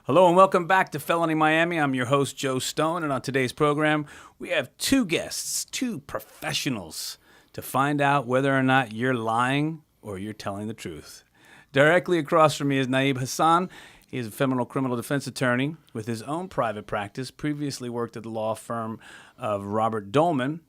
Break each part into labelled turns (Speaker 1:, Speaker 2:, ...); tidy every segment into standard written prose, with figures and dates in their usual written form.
Speaker 1: Hello and welcome back to Felony Miami. I'm your host, Joe Stone, and on today's program, we have two guests, two professionals, to find out whether or not you're lying or you're telling the truth. Directly across from me is Nayib Hassan. He is a criminal defense attorney with his own private practice, previously worked at the law firm of Robert Dolman,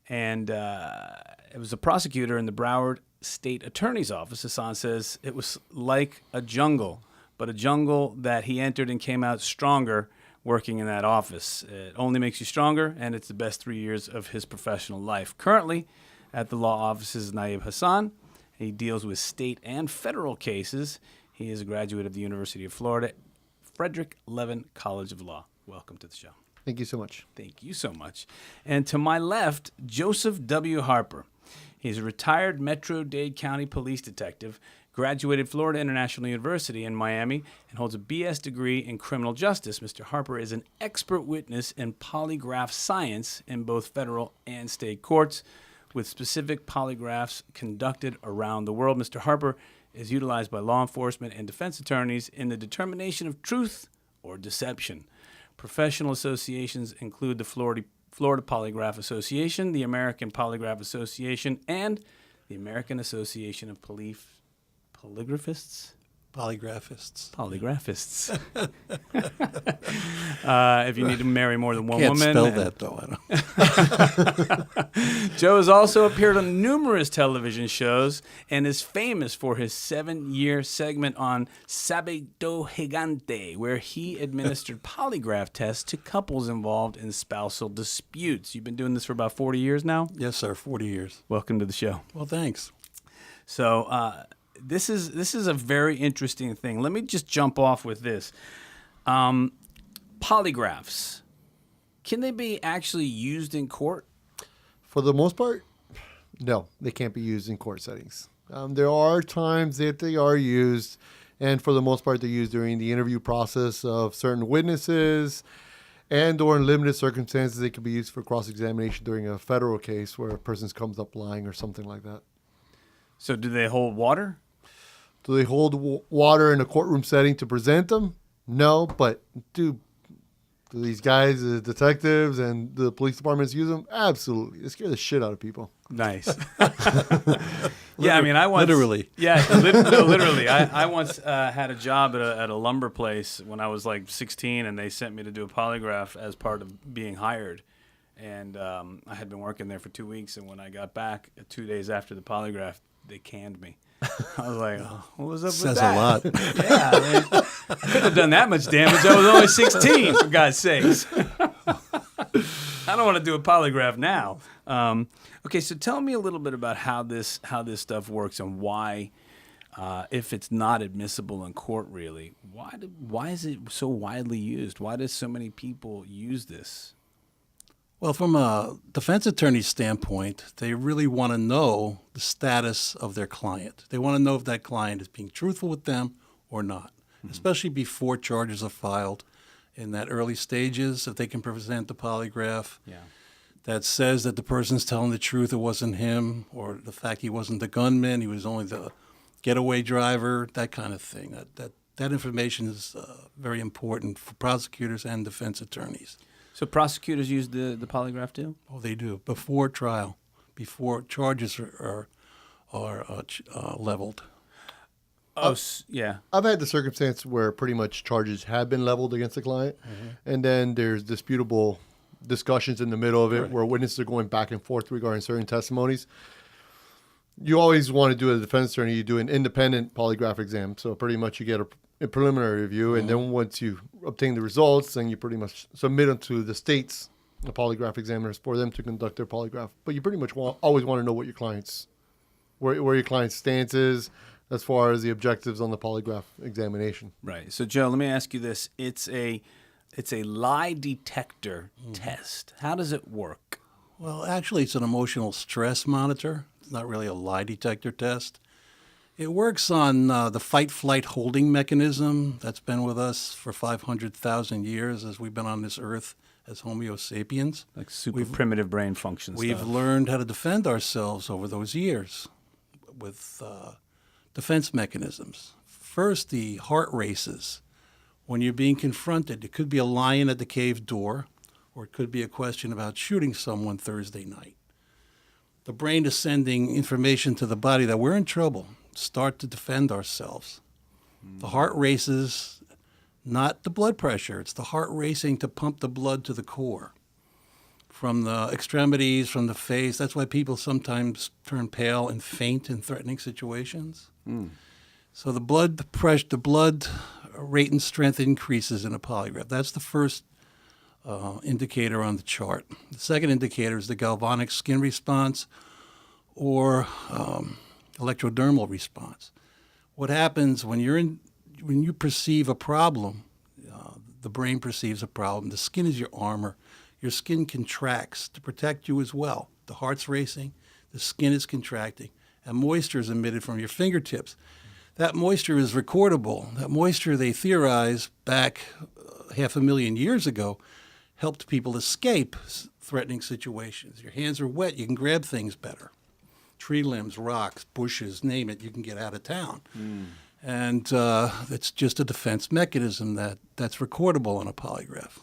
Speaker 1: and it was a prosecutor in the Broward State Attorney's Office. Hassan says it was like a jungle, but a jungle that he entered and came out stronger working in that office. It only makes you stronger, and it's the best 3 years of his professional life. Currently, at the law offices, Nayib Hassan. He deals with state and federal cases. He is a graduate of the University of Florida, Frederick Levin College of Law. Welcome to the show.
Speaker 2: Thank you so much.
Speaker 1: Thank you so much. And to my left, Joseph W. Harper. He's a retired Metro Dade County police detective, graduated Florida International University in Miami, and holds a BS degree in criminal justice. Mr. Harper is an expert witness in polygraph science in both federal and state courts, with specific polygraphs conducted around the world. Mr. Harper is utilized by law enforcement and defense attorneys in the determination of truth or deception. Professional associations include the Florida Polygraph Association, the American Polygraph Association, and the American Association of Polygraphists. If you need to marry more than one woman.
Speaker 3: Can't spell that, though. I don't.
Speaker 1: Joe has also appeared on numerous television shows and is famous for his 7-year segment on Sábado Gigante, where he administered polygraph tests to couples involved in spousal disputes. You've been doing this for about 40 years now?
Speaker 3: Yes, sir, 40 years.
Speaker 1: Welcome to the show.
Speaker 3: Well, thanks.
Speaker 1: So this is a very interesting thing. Let me just jump off with this. Polygraphs, can they be actually used in court?
Speaker 2: For the most part, no, they can't be used in court settings. There are times that they are used, and for the most part, they're used during the interview process of certain witnesses, and or in limited circumstances, they can be used for cross-examination during a federal case where a person comes up lying or something like that.
Speaker 1: So do they hold water?
Speaker 2: Do they hold water in a courtroom setting to present them? No, but do these guys, the detectives and the police departments use them? Absolutely. They scare the shit out of people.
Speaker 1: Nice. Yeah, I mean, I once...
Speaker 3: Literally.
Speaker 1: Yeah, literally. I once had a job at a lumber place when I was like 16, and they sent me to do a polygraph as part of being hired. And I had been working there for 2 weeks, and when I got back 2 days after the polygraph, they canned me. I was like, oh, what was up with that?
Speaker 3: Says a lot.
Speaker 1: Yeah, I mean, I couldn't have done that much damage. I was only 16, for God's sakes. I don't want to do a polygraph now. Okay, so tell me a little bit about how this stuff works and why, if it's not admissible in court, really, why is it so widely used? Why do so many people use this?
Speaker 3: Well, from a defense attorney's standpoint, they really want to know the status of their client. They want to know if that client is being truthful with them or not, especially before charges are filed. In that early stages, if they can present the polygraph that says that the person's telling the truth, it wasn't him, or the fact he wasn't the gunman, he was only the getaway driver, that kind of thing. That information is very important for prosecutors and defense attorneys.
Speaker 1: So prosecutors use the polygraph too?
Speaker 3: Oh, they do. Before trial, before charges are leveled.
Speaker 1: Yeah.
Speaker 2: I've had the circumstance where pretty much charges have been leveled against the client, and then there's disputable discussions in the middle of it where witnesses are going back and forth regarding certain testimonies. You always want to do as a defense attorney, you do an independent polygraph exam. So pretty much you get a preliminary review, and then once you obtain the results, then you pretty much submit them to the state's polygraph examiners for them to conduct their polygraph. But you pretty much always want to know what your client's, where your client's stance is as far as the objectives on the polygraph examination.
Speaker 1: Right. So Joe, let me ask you this: it's a lie detector test. How does it work?
Speaker 3: Well, actually, it's an emotional stress monitor. It's not really a lie detector test. It works on the fight-flight holding mechanism that's been with us for 500,000 years as we've been on this earth as Homo sapiens.
Speaker 1: Like primitive brain function
Speaker 3: We've
Speaker 1: stuff.
Speaker 3: learned how to defend ourselves over those years with defense mechanisms. First, the heart races When you're being confronted, it could be a lion at the cave door, or it could be a question about shooting someone Thursday night. The brain is sending information to the body that we're in trouble. Start to defend ourselves. The heart races, not the blood pressure. It's the heart racing to pump the blood to the core. From the extremities, from the face. That's why people sometimes turn pale and faint in threatening situations. So the blood pressure, the blood rate and strength increases in a polygraph. That's the first indicator on the chart. The second indicator is the galvanic skin response or electrodermal response. What happens when you perceive a problem, the brain perceives a problem. The skin is your armor. Your skin contracts to protect you as well. The heart's racing, the skin is contracting, and moisture is emitted from your fingertips. That moisture is recordable. That moisture, they theorize back 500,000 years ago, helped people escape threatening situations. Your hands are wet, you can grab things better. Tree limbs, rocks, bushes, name it, you can get out of town. And it's just a defense mechanism that's recordable on a polygraph.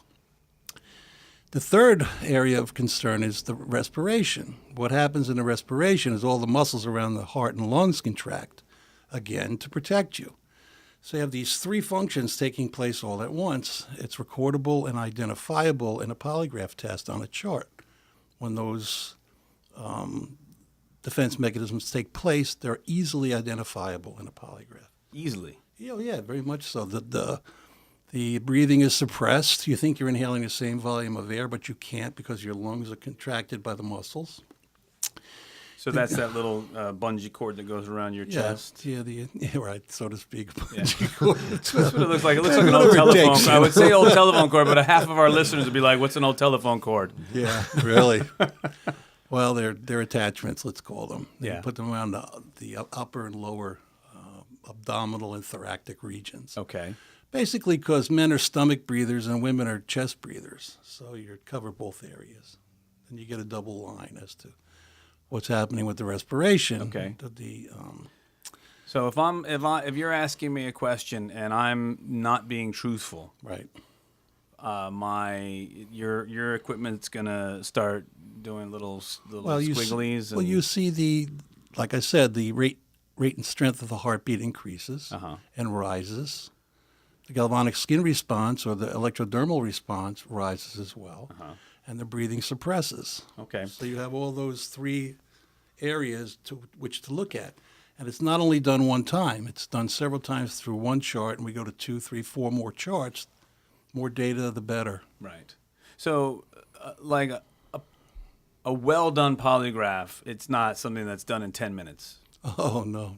Speaker 3: The third area of concern is the respiration. What happens in the respiration is all the muscles around the heart and lungs contract, again, to protect you. So you have these three functions taking place all at once. It's recordable and identifiable in a polygraph test on a chart. When those defense mechanisms take place, they're easily identifiable in a polygraph.
Speaker 1: Easily.
Speaker 3: Yeah, very much so. The breathing is suppressed. You think you're inhaling the same volume of air, but you can't because your lungs are contracted by the muscles.
Speaker 1: So that's that little bungee cord that goes around your chest.
Speaker 3: Yeah, right, so to speak.
Speaker 1: That's what it looks like. It looks like an old telephone cord. I would say old telephone cord, but half of our listeners would be like, what's an old telephone cord?
Speaker 3: Yeah, really. Well, they're attachments, let's call them. You put them around the upper and lower abdominal and thoracic regions.
Speaker 1: Okay.
Speaker 3: Basically because men are stomach breathers and women are chest breathers. So you cover both areas. And you get a double line as to what's happening with the respiration.
Speaker 1: Okay.
Speaker 3: So
Speaker 1: if you're asking me a question and I'm not being truthful,
Speaker 3: right,
Speaker 1: your equipment's gonna start doing little squigglies.
Speaker 3: You see like I said, the rate and strength of the heartbeat increases and rises. The galvanic skin response or the electrodermal response rises as well, and the breathing suppresses.
Speaker 1: Okay.
Speaker 3: So you have all those three areas to look at. And it's not only done one time. It's done several times through one chart, and we go to 2, 3, 4 more charts. More data, the better.
Speaker 1: Right. So, like a well-done polygraph, it's not something that's done in 10 minutes.
Speaker 3: Oh, no.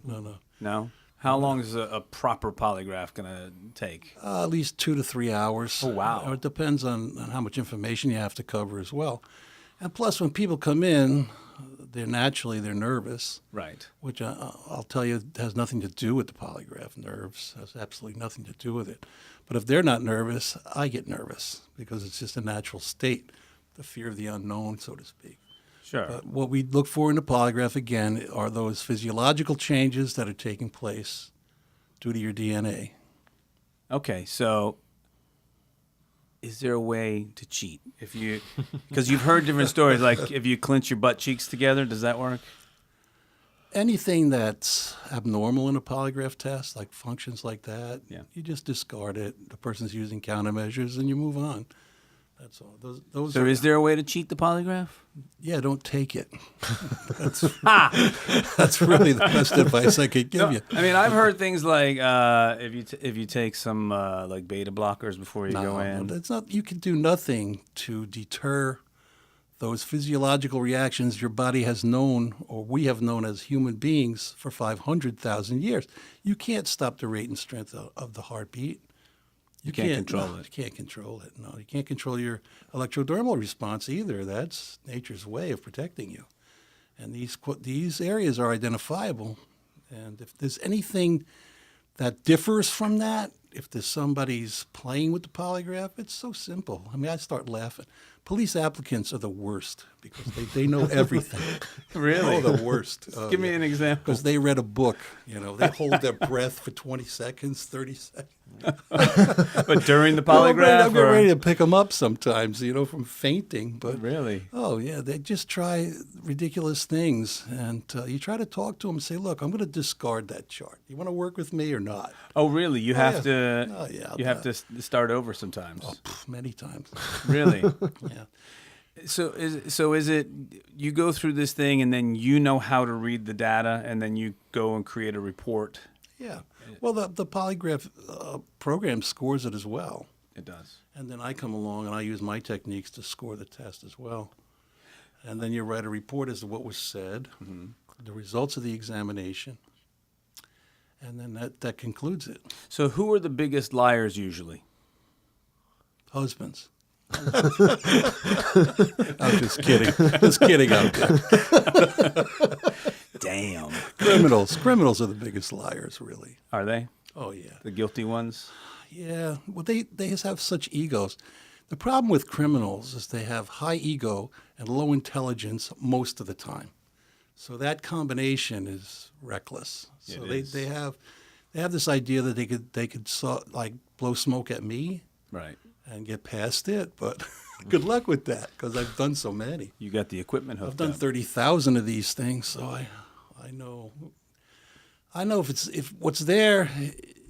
Speaker 1: No? How long is a proper polygraph going to take?
Speaker 3: At least 2 to 3 hours.
Speaker 1: Oh, wow.
Speaker 3: It depends on how much information you have to cover as well. And plus, when people come in, they're nervous.
Speaker 1: Right.
Speaker 3: Which I'll tell you has nothing to do with the polygraph. Nerves has absolutely nothing to do with it. But if they're not nervous, I get nervous because it's just a natural state, the fear of the unknown, so to speak.
Speaker 1: Sure.
Speaker 3: But what we look for in the polygraph, again, are those physiological changes that are taking place due to your DNA.
Speaker 1: Okay, so is there a way to cheat? Because you've heard different stories, like if you clench your butt cheeks together, does that work?
Speaker 3: Anything that's abnormal in a polygraph test, like functions like that,
Speaker 1: you
Speaker 3: just discard it. The person's using countermeasures, and you move on. That's all.
Speaker 1: So is there a way to cheat the polygraph?
Speaker 3: Yeah, don't take it. That's really the best advice I could give you.
Speaker 1: I mean, I've heard things like if you take some like beta blockers before you go in.
Speaker 3: No, that's not. You can do nothing to deter those physiological reactions your body has known, or we have known as human beings for 500,000 years. You can't stop the rate and strength of the heartbeat.
Speaker 1: You can't control it.
Speaker 3: You can't control it. No, you can't control your electrodermal response either. That's nature's way of protecting you. And these areas are identifiable. And if there's anything that differs from that, if there's somebody's playing with the polygraph, it's so simple. I mean, I start laughing. Police applicants are the worst because they know everything.
Speaker 1: Really?
Speaker 3: Oh, the worst.
Speaker 1: Give me an example.
Speaker 3: Because they read a book. They hold their breath for 20 seconds, 30 seconds.
Speaker 1: But during the
Speaker 3: I'm
Speaker 1: polygraph,
Speaker 3: getting ready to pick them up sometimes, from fainting. But
Speaker 1: really?
Speaker 3: oh yeah, they just try ridiculous things, and you try to talk to them and say, "Look, I'm going to discard that chart. You want to work with me or not?"
Speaker 1: Oh, really? You have
Speaker 3: yeah.
Speaker 1: to.
Speaker 3: Oh, yeah,
Speaker 1: You have to start over sometimes.
Speaker 3: Oh, many times.
Speaker 1: Really?
Speaker 3: Yeah.
Speaker 1: So is it you go through this thing and then you know how to read the data and then you go and create a report?
Speaker 3: Yeah. Well, the polygraph program scores it as well.
Speaker 1: It does.
Speaker 3: And then I come along and I use my techniques to score the test as well. And then you write a report as to what was said, the results of the examination, and then that concludes it.
Speaker 1: So who are the biggest liars usually?
Speaker 3: Husbands. I'm just kidding. Just kidding out there.
Speaker 1: Damn.
Speaker 3: Criminals are the biggest liars, really.
Speaker 1: Are they?
Speaker 3: Oh, yeah.
Speaker 1: The guilty ones?
Speaker 3: Yeah. Well, they just have such egos. The problem with criminals is they have high ego and low intelligence most of the time. So that combination is reckless. So they have this idea that they could blow smoke at me,
Speaker 1: Right.
Speaker 3: and get past it, but good luck with that because I've done so many.
Speaker 1: You got the equipment hooked
Speaker 3: I've done
Speaker 1: up.
Speaker 3: 30,000 of these things, so I know if what's there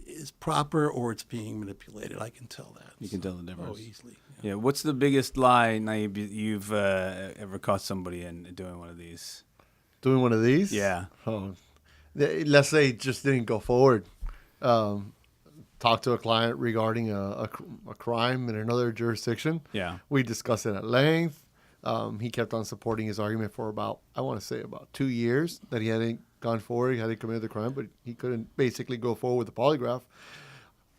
Speaker 3: is proper or it's being manipulated. I can tell that.
Speaker 1: You can tell the difference.
Speaker 3: Oh, easily.
Speaker 1: Yeah. What's the biggest lie, Nayib, you've ever caught somebody in doing one of these?
Speaker 2: Doing one of these?
Speaker 1: Yeah.
Speaker 2: Oh, let's say it just didn't go forward. Talk to a client regarding a crime in another jurisdiction.
Speaker 1: Yeah.
Speaker 2: We discussed it at length. He kept on supporting his argument for about 2 years that he hadn't gone forward, he hadn't committed the crime, but he couldn't basically go forward with the polygraph.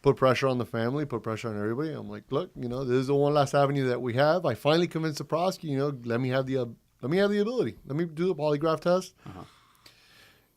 Speaker 2: Put pressure on the family, put pressure on everybody. I'm like, look, this is the one last avenue that we have. I finally convinced the prosecutor, let me have the ability. Let me do the polygraph test.
Speaker 1: Uh-huh.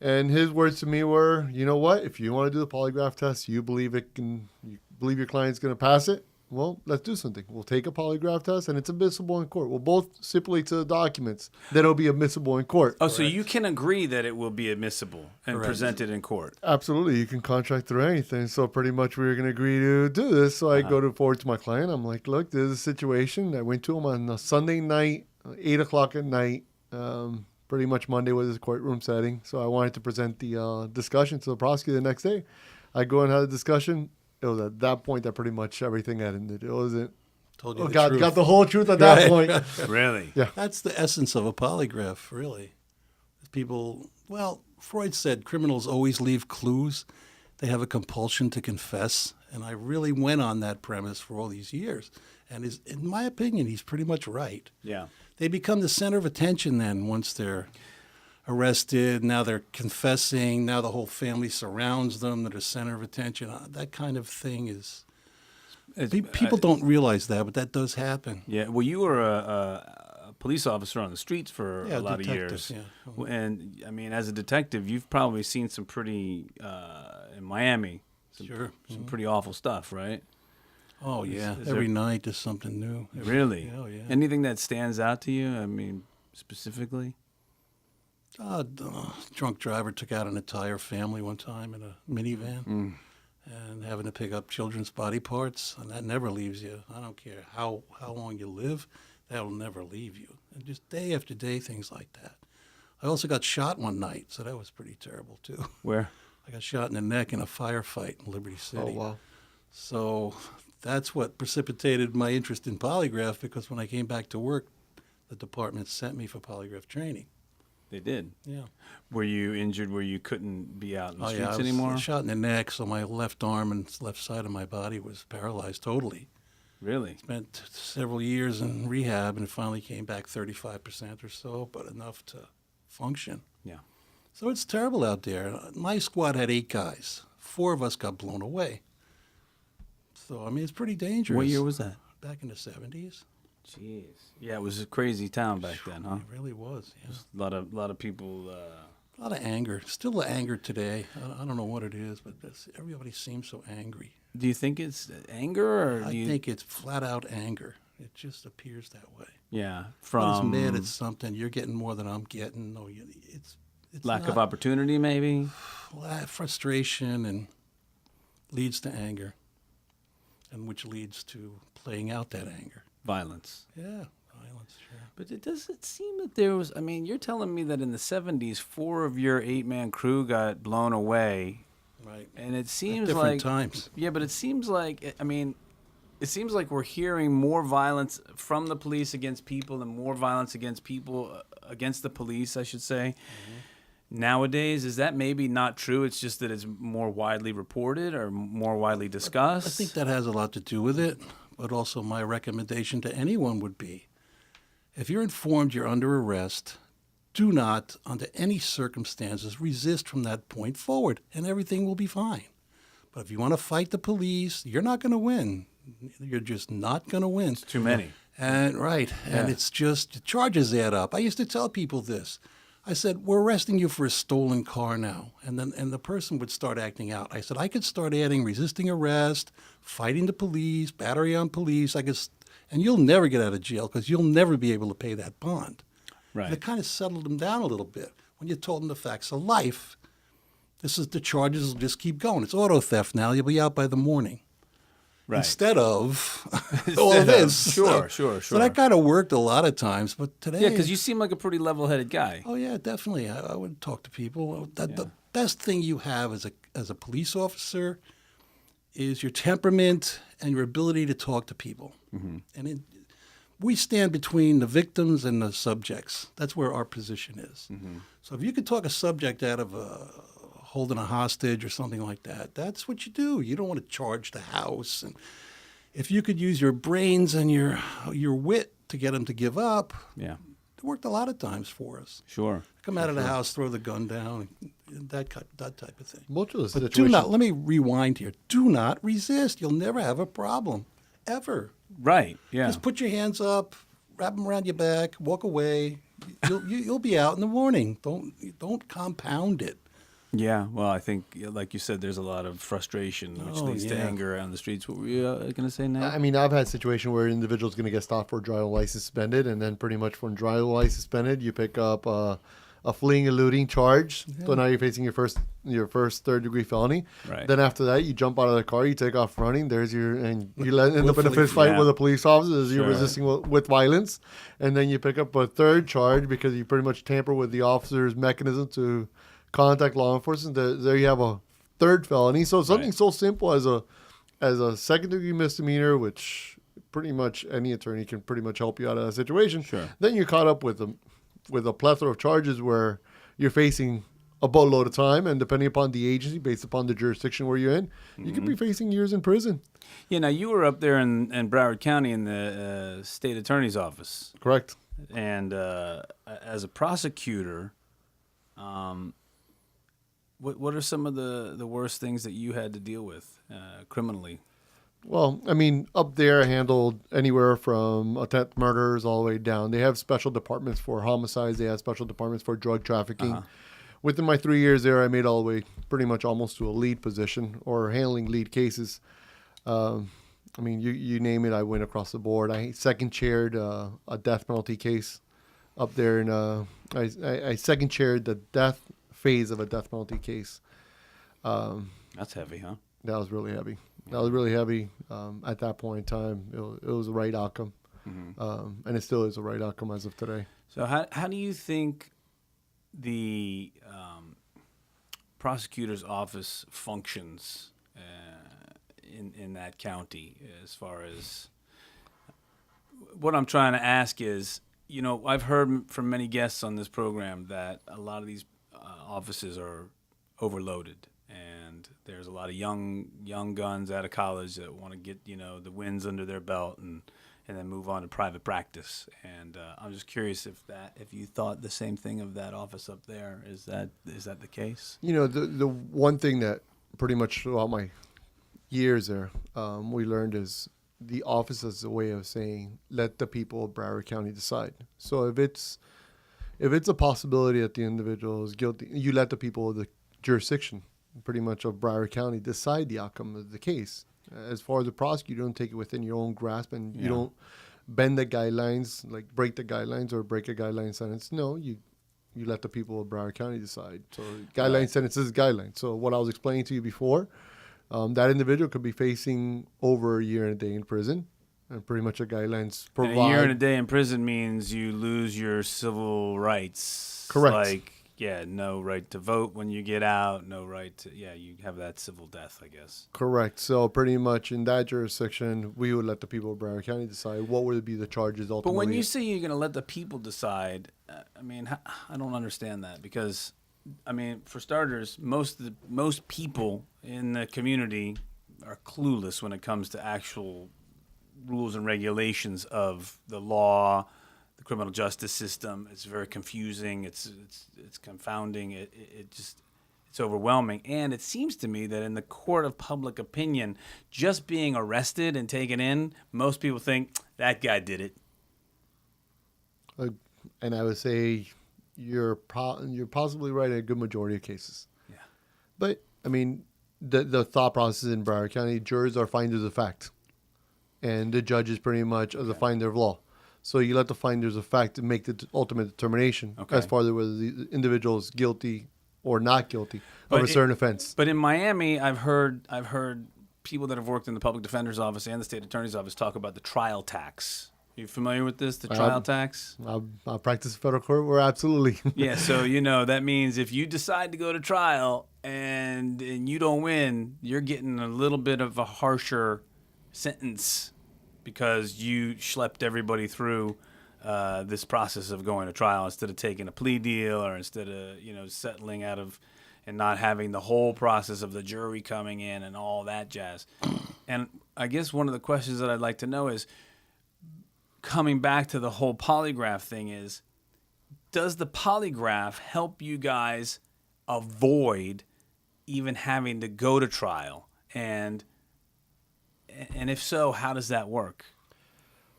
Speaker 2: And his words to me were, you know what? If you want to do the polygraph test, you believe your client's going to pass it. Well, let's do something. We'll take a polygraph test, and it's admissible in court. We'll both stipulate to the documents that it'll be admissible in court.
Speaker 1: Oh, so you can agree that it will be admissible and presented in court.
Speaker 2: Absolutely. You can contract through anything. So pretty much we were going to agree to do this. So I go forward to my client. I'm like, look, this is a situation. I went to him on a Sunday night, 8 o'clock at night. Pretty much Monday was his courtroom setting. So I wanted to present the discussion to the prosecutor the next day. I go and have a discussion. It was at that point that pretty much everything had ended. It wasn't.
Speaker 3: Told you the
Speaker 2: God,
Speaker 3: truth.
Speaker 2: got the whole truth at that point.
Speaker 1: Really?
Speaker 2: Yeah.
Speaker 3: That's the essence of a polygraph, really. Freud said criminals always leave clues. They have a compulsion to confess. And I really went on that premise for all these years. And in my opinion, he's pretty much right.
Speaker 1: Yeah.
Speaker 3: They become the center of attention then once they're arrested. Now they're confessing. Now the whole family surrounds them. They're the center of attention. That kind of thing is... People don't realize that, but that does happen.
Speaker 1: Yeah. Well, you were a police officer on the streets for a lot of
Speaker 3: detectives,
Speaker 1: years.
Speaker 3: Yeah.
Speaker 1: And, I mean, as a detective, you've probably seen some pretty, in Miami, some pretty awful stuff, right?
Speaker 3: Oh, yeah.
Speaker 1: Is
Speaker 3: Every
Speaker 1: there-
Speaker 3: night there's something new.
Speaker 1: Really?
Speaker 3: Oh, yeah.
Speaker 1: Anything that stands out to you? I mean, specifically?
Speaker 3: Drunk driver took out an entire family one time in a minivan and having to pick up children's body parts, and that never leaves you. I don't care how long you live, that'll never leave you. And just day after day, things like that. I also got shot one night, so that was pretty terrible, too.
Speaker 1: Where?
Speaker 3: I got shot in the neck in a firefight in Liberty City.
Speaker 2: Oh, wow.
Speaker 3: So that's what precipitated my interest in polygraph, because when I came back to work, the department sent me for polygraph training.
Speaker 1: They did.
Speaker 3: Yeah.
Speaker 1: Were you injured where you couldn't be out in the
Speaker 3: I
Speaker 1: streets
Speaker 3: was
Speaker 1: anymore?
Speaker 3: shot in the neck, so my left arm and left side of my body was paralyzed totally.
Speaker 1: Really?
Speaker 3: Spent several years in rehab and finally came back 35% or so, but enough to function.
Speaker 1: Yeah.
Speaker 3: So it's terrible out there. My squad had 8 guys. 4 of us got blown away. So, I mean, it's pretty dangerous.
Speaker 1: What year was that?
Speaker 3: Back in the 70s.
Speaker 1: Jeez. Yeah, it was a crazy town back then, huh?
Speaker 3: It really was, yeah.
Speaker 1: A lot of people.
Speaker 3: A lot of anger. Still anger today. I don't know what it is, but everybody seems so angry.
Speaker 1: Do you think it's anger, or
Speaker 3: I
Speaker 1: do you
Speaker 3: think it's flat out anger. It just appears that way.
Speaker 1: Yeah,
Speaker 3: I was
Speaker 1: from
Speaker 3: mad at something. You're getting more than I'm getting. No, it's
Speaker 1: lack
Speaker 3: not,
Speaker 1: of opportunity, maybe.
Speaker 3: frustration and leads to anger. and which leads to playing out that anger.
Speaker 1: Violence.
Speaker 3: Yeah, violence, sure.
Speaker 1: But it seem that there was, I mean, you're telling me that in the 70s, 4 of your 8-man crew got blown away.
Speaker 3: Right.
Speaker 1: And it seems
Speaker 3: different
Speaker 1: like
Speaker 3: times.
Speaker 1: Yeah, but it seems like, I mean, it seems like we're hearing more violence from the police against people and more violence against people against the police, I should say. Nowadays, is that maybe not true? It's just that it's more widely reported or more widely discussed?
Speaker 3: I think that has a lot to do with it, but also my recommendation to anyone would be, if you're informed you're under arrest, do not, under any circumstances, resist from that point forward, and everything will be fine. But if you want to fight the police, you're not going to win. You're just not going to win.
Speaker 1: It's too many.
Speaker 3: And it's just, the charges add up. I used to tell people this. I said, we're arresting you for a stolen car now. And the person would start acting out. I said, I could start adding resisting arrest, fighting the police, battery on police. And you'll never get out of jail because you'll never be able to pay that bond.
Speaker 1: Right.
Speaker 3: And it kind of settled them down a little bit. When you told them the facts of life, the charges will just keep going. It's auto theft now. You'll be out by the morning.
Speaker 1: Right.
Speaker 3: Instead of all this.
Speaker 1: Sure.
Speaker 3: So that kind of worked a lot of times. But today.
Speaker 1: Yeah, because you seem like a pretty level-headed guy.
Speaker 3: Oh, yeah, definitely. I would talk to people. The best thing you have as a police officer is your temperament and your ability to talk to people. Mm-hmm. And we stand between the victims and the subjects. That's where our position is. Mm-hmm. So if you could talk a subject out of holding a hostage or something like that, that's what you do. You don't want to charge the house. And if you could use your brains and your wit to get them to give up,
Speaker 1: yeah,
Speaker 3: it worked a lot of times for us.
Speaker 1: Sure.
Speaker 3: Come out of the house, throw the gun down, that type of thing.
Speaker 2: Most of the
Speaker 3: But
Speaker 2: situations.
Speaker 3: let me rewind here. Do not resist. You'll never have a problem, ever.
Speaker 1: Right, yeah.
Speaker 3: Just put your hands up, wrap them around your back, walk away. You'll be out in the morning. Don't compound it.
Speaker 1: Yeah, well, I think, like you said, there's a lot of frustration, which leads to anger on the streets. What were you going to say now?
Speaker 2: I mean, I've had a situation where an individual's going to get stopped for driver's license suspended, and then pretty much from driver's license suspended, you pick up a fleeing eluding charge. Yeah. So now you're facing your first third-degree felony.
Speaker 1: Right.
Speaker 2: Then after that, you jump out of the car, you take off running. And you end up in a fist fight with a police officer as you're resisting with violence. And then you pick up a third charge because you pretty much tamper with the officer's mechanism to contact law enforcement. There you have a third felony. So something so simple as a second-degree misdemeanor, which pretty much any attorney can pretty much help you out of that situation.
Speaker 1: Sure. Then
Speaker 2: you're caught up with a plethora of charges where you're facing a boatload of time, and depending upon the agency, based upon the jurisdiction where you're in, you could be facing years in prison.
Speaker 1: Yeah, now you were up there in Broward County in the state attorney's office.
Speaker 2: Correct.
Speaker 1: And as a prosecutor, what are some of the worst things that you had to deal with criminally?
Speaker 2: Well, I mean, up there I handled anywhere from attempt murders all the way down. They have special departments for homicides. They have special departments for drug trafficking. Uh-huh. Within my 3 years there, I made all the way pretty much almost to a lead position or handling lead cases. I mean, you name it, I went across the board. I second chaired a death penalty case up there, and I second chaired the death phase of a death penalty case.
Speaker 1: That's heavy, huh?
Speaker 2: That was really heavy. That was really heavy. At that point in time, it was the right outcome. Mm-hmm. And it still is the right outcome as of today.
Speaker 1: So how do you think the prosecutor's office functions in that county, as far as what I'm trying to ask is, I've heard from many guests on this program that a lot of these offices are overloaded, and there's a lot of young guns out of college that want to get the wins under their belt and then move on to private practice. And I'm just curious if you thought the same thing of that office up there. Is that the case?
Speaker 2: The one thing that pretty much throughout my years there we learned is the office is a way of saying let the people of Broward County decide. So if it's a possibility that the individual is guilty, you let the people of the jurisdiction pretty much of Broward County decide the outcome of the case. As far as the prosecutor, you don't take it within your own grasp, and you don't bend the guidelines, like break the guidelines or break a guideline sentence. No, you let the people of Broward County decide. So guideline sentence is guideline. So what I was explaining to you before, that individual could be facing over a year and a day in prison. And pretty much the guidelines provide.
Speaker 1: And a year and a day in prison means you lose your civil rights.
Speaker 2: Correct.
Speaker 1: Like, no right to vote when you get out, no right to, you have that civil death, I guess.
Speaker 2: Correct. So pretty much in that jurisdiction, we would let the people of Broward County decide what would be the charges ultimately.
Speaker 1: But when you say you're going to let the people decide, I don't understand that because, for starters, most people in the community are clueless when it comes to actual rules and regulations of the law, the criminal justice system. It's very confusing. It's confounding. It's overwhelming. And it seems to me that in the court of public opinion, just being arrested and taken in, most people think that guy did it.
Speaker 2: And I would say you're possibly right in a good majority of cases.
Speaker 1: Yeah.
Speaker 2: But the thought process in Broward County, jurors are finders of fact. And the judges pretty much are the finder of law. So you let the finders of fact make the ultimate determination as far as whether the individual is guilty or not guilty of a certain offense.
Speaker 1: But in Miami, I've heard people that have worked in the public defender's office and the state attorney's office talk about the trial tax. Are you familiar with this, the trial tax?
Speaker 2: I'll practice federal court. We're absolutely.
Speaker 1: Yeah, so that means if you decide to go to trial and you don't win, you're getting a little bit of a harsher sentence because you schlepped everybody through this process of going to trial instead of taking a plea deal or instead of settling out of and not having the whole process of the jury coming in and all that jazz. And I guess one of the questions that I'd like to know is, coming back to the whole polygraph thing, is does the polygraph help you guys avoid even having to go to trial? And if so, how does that work?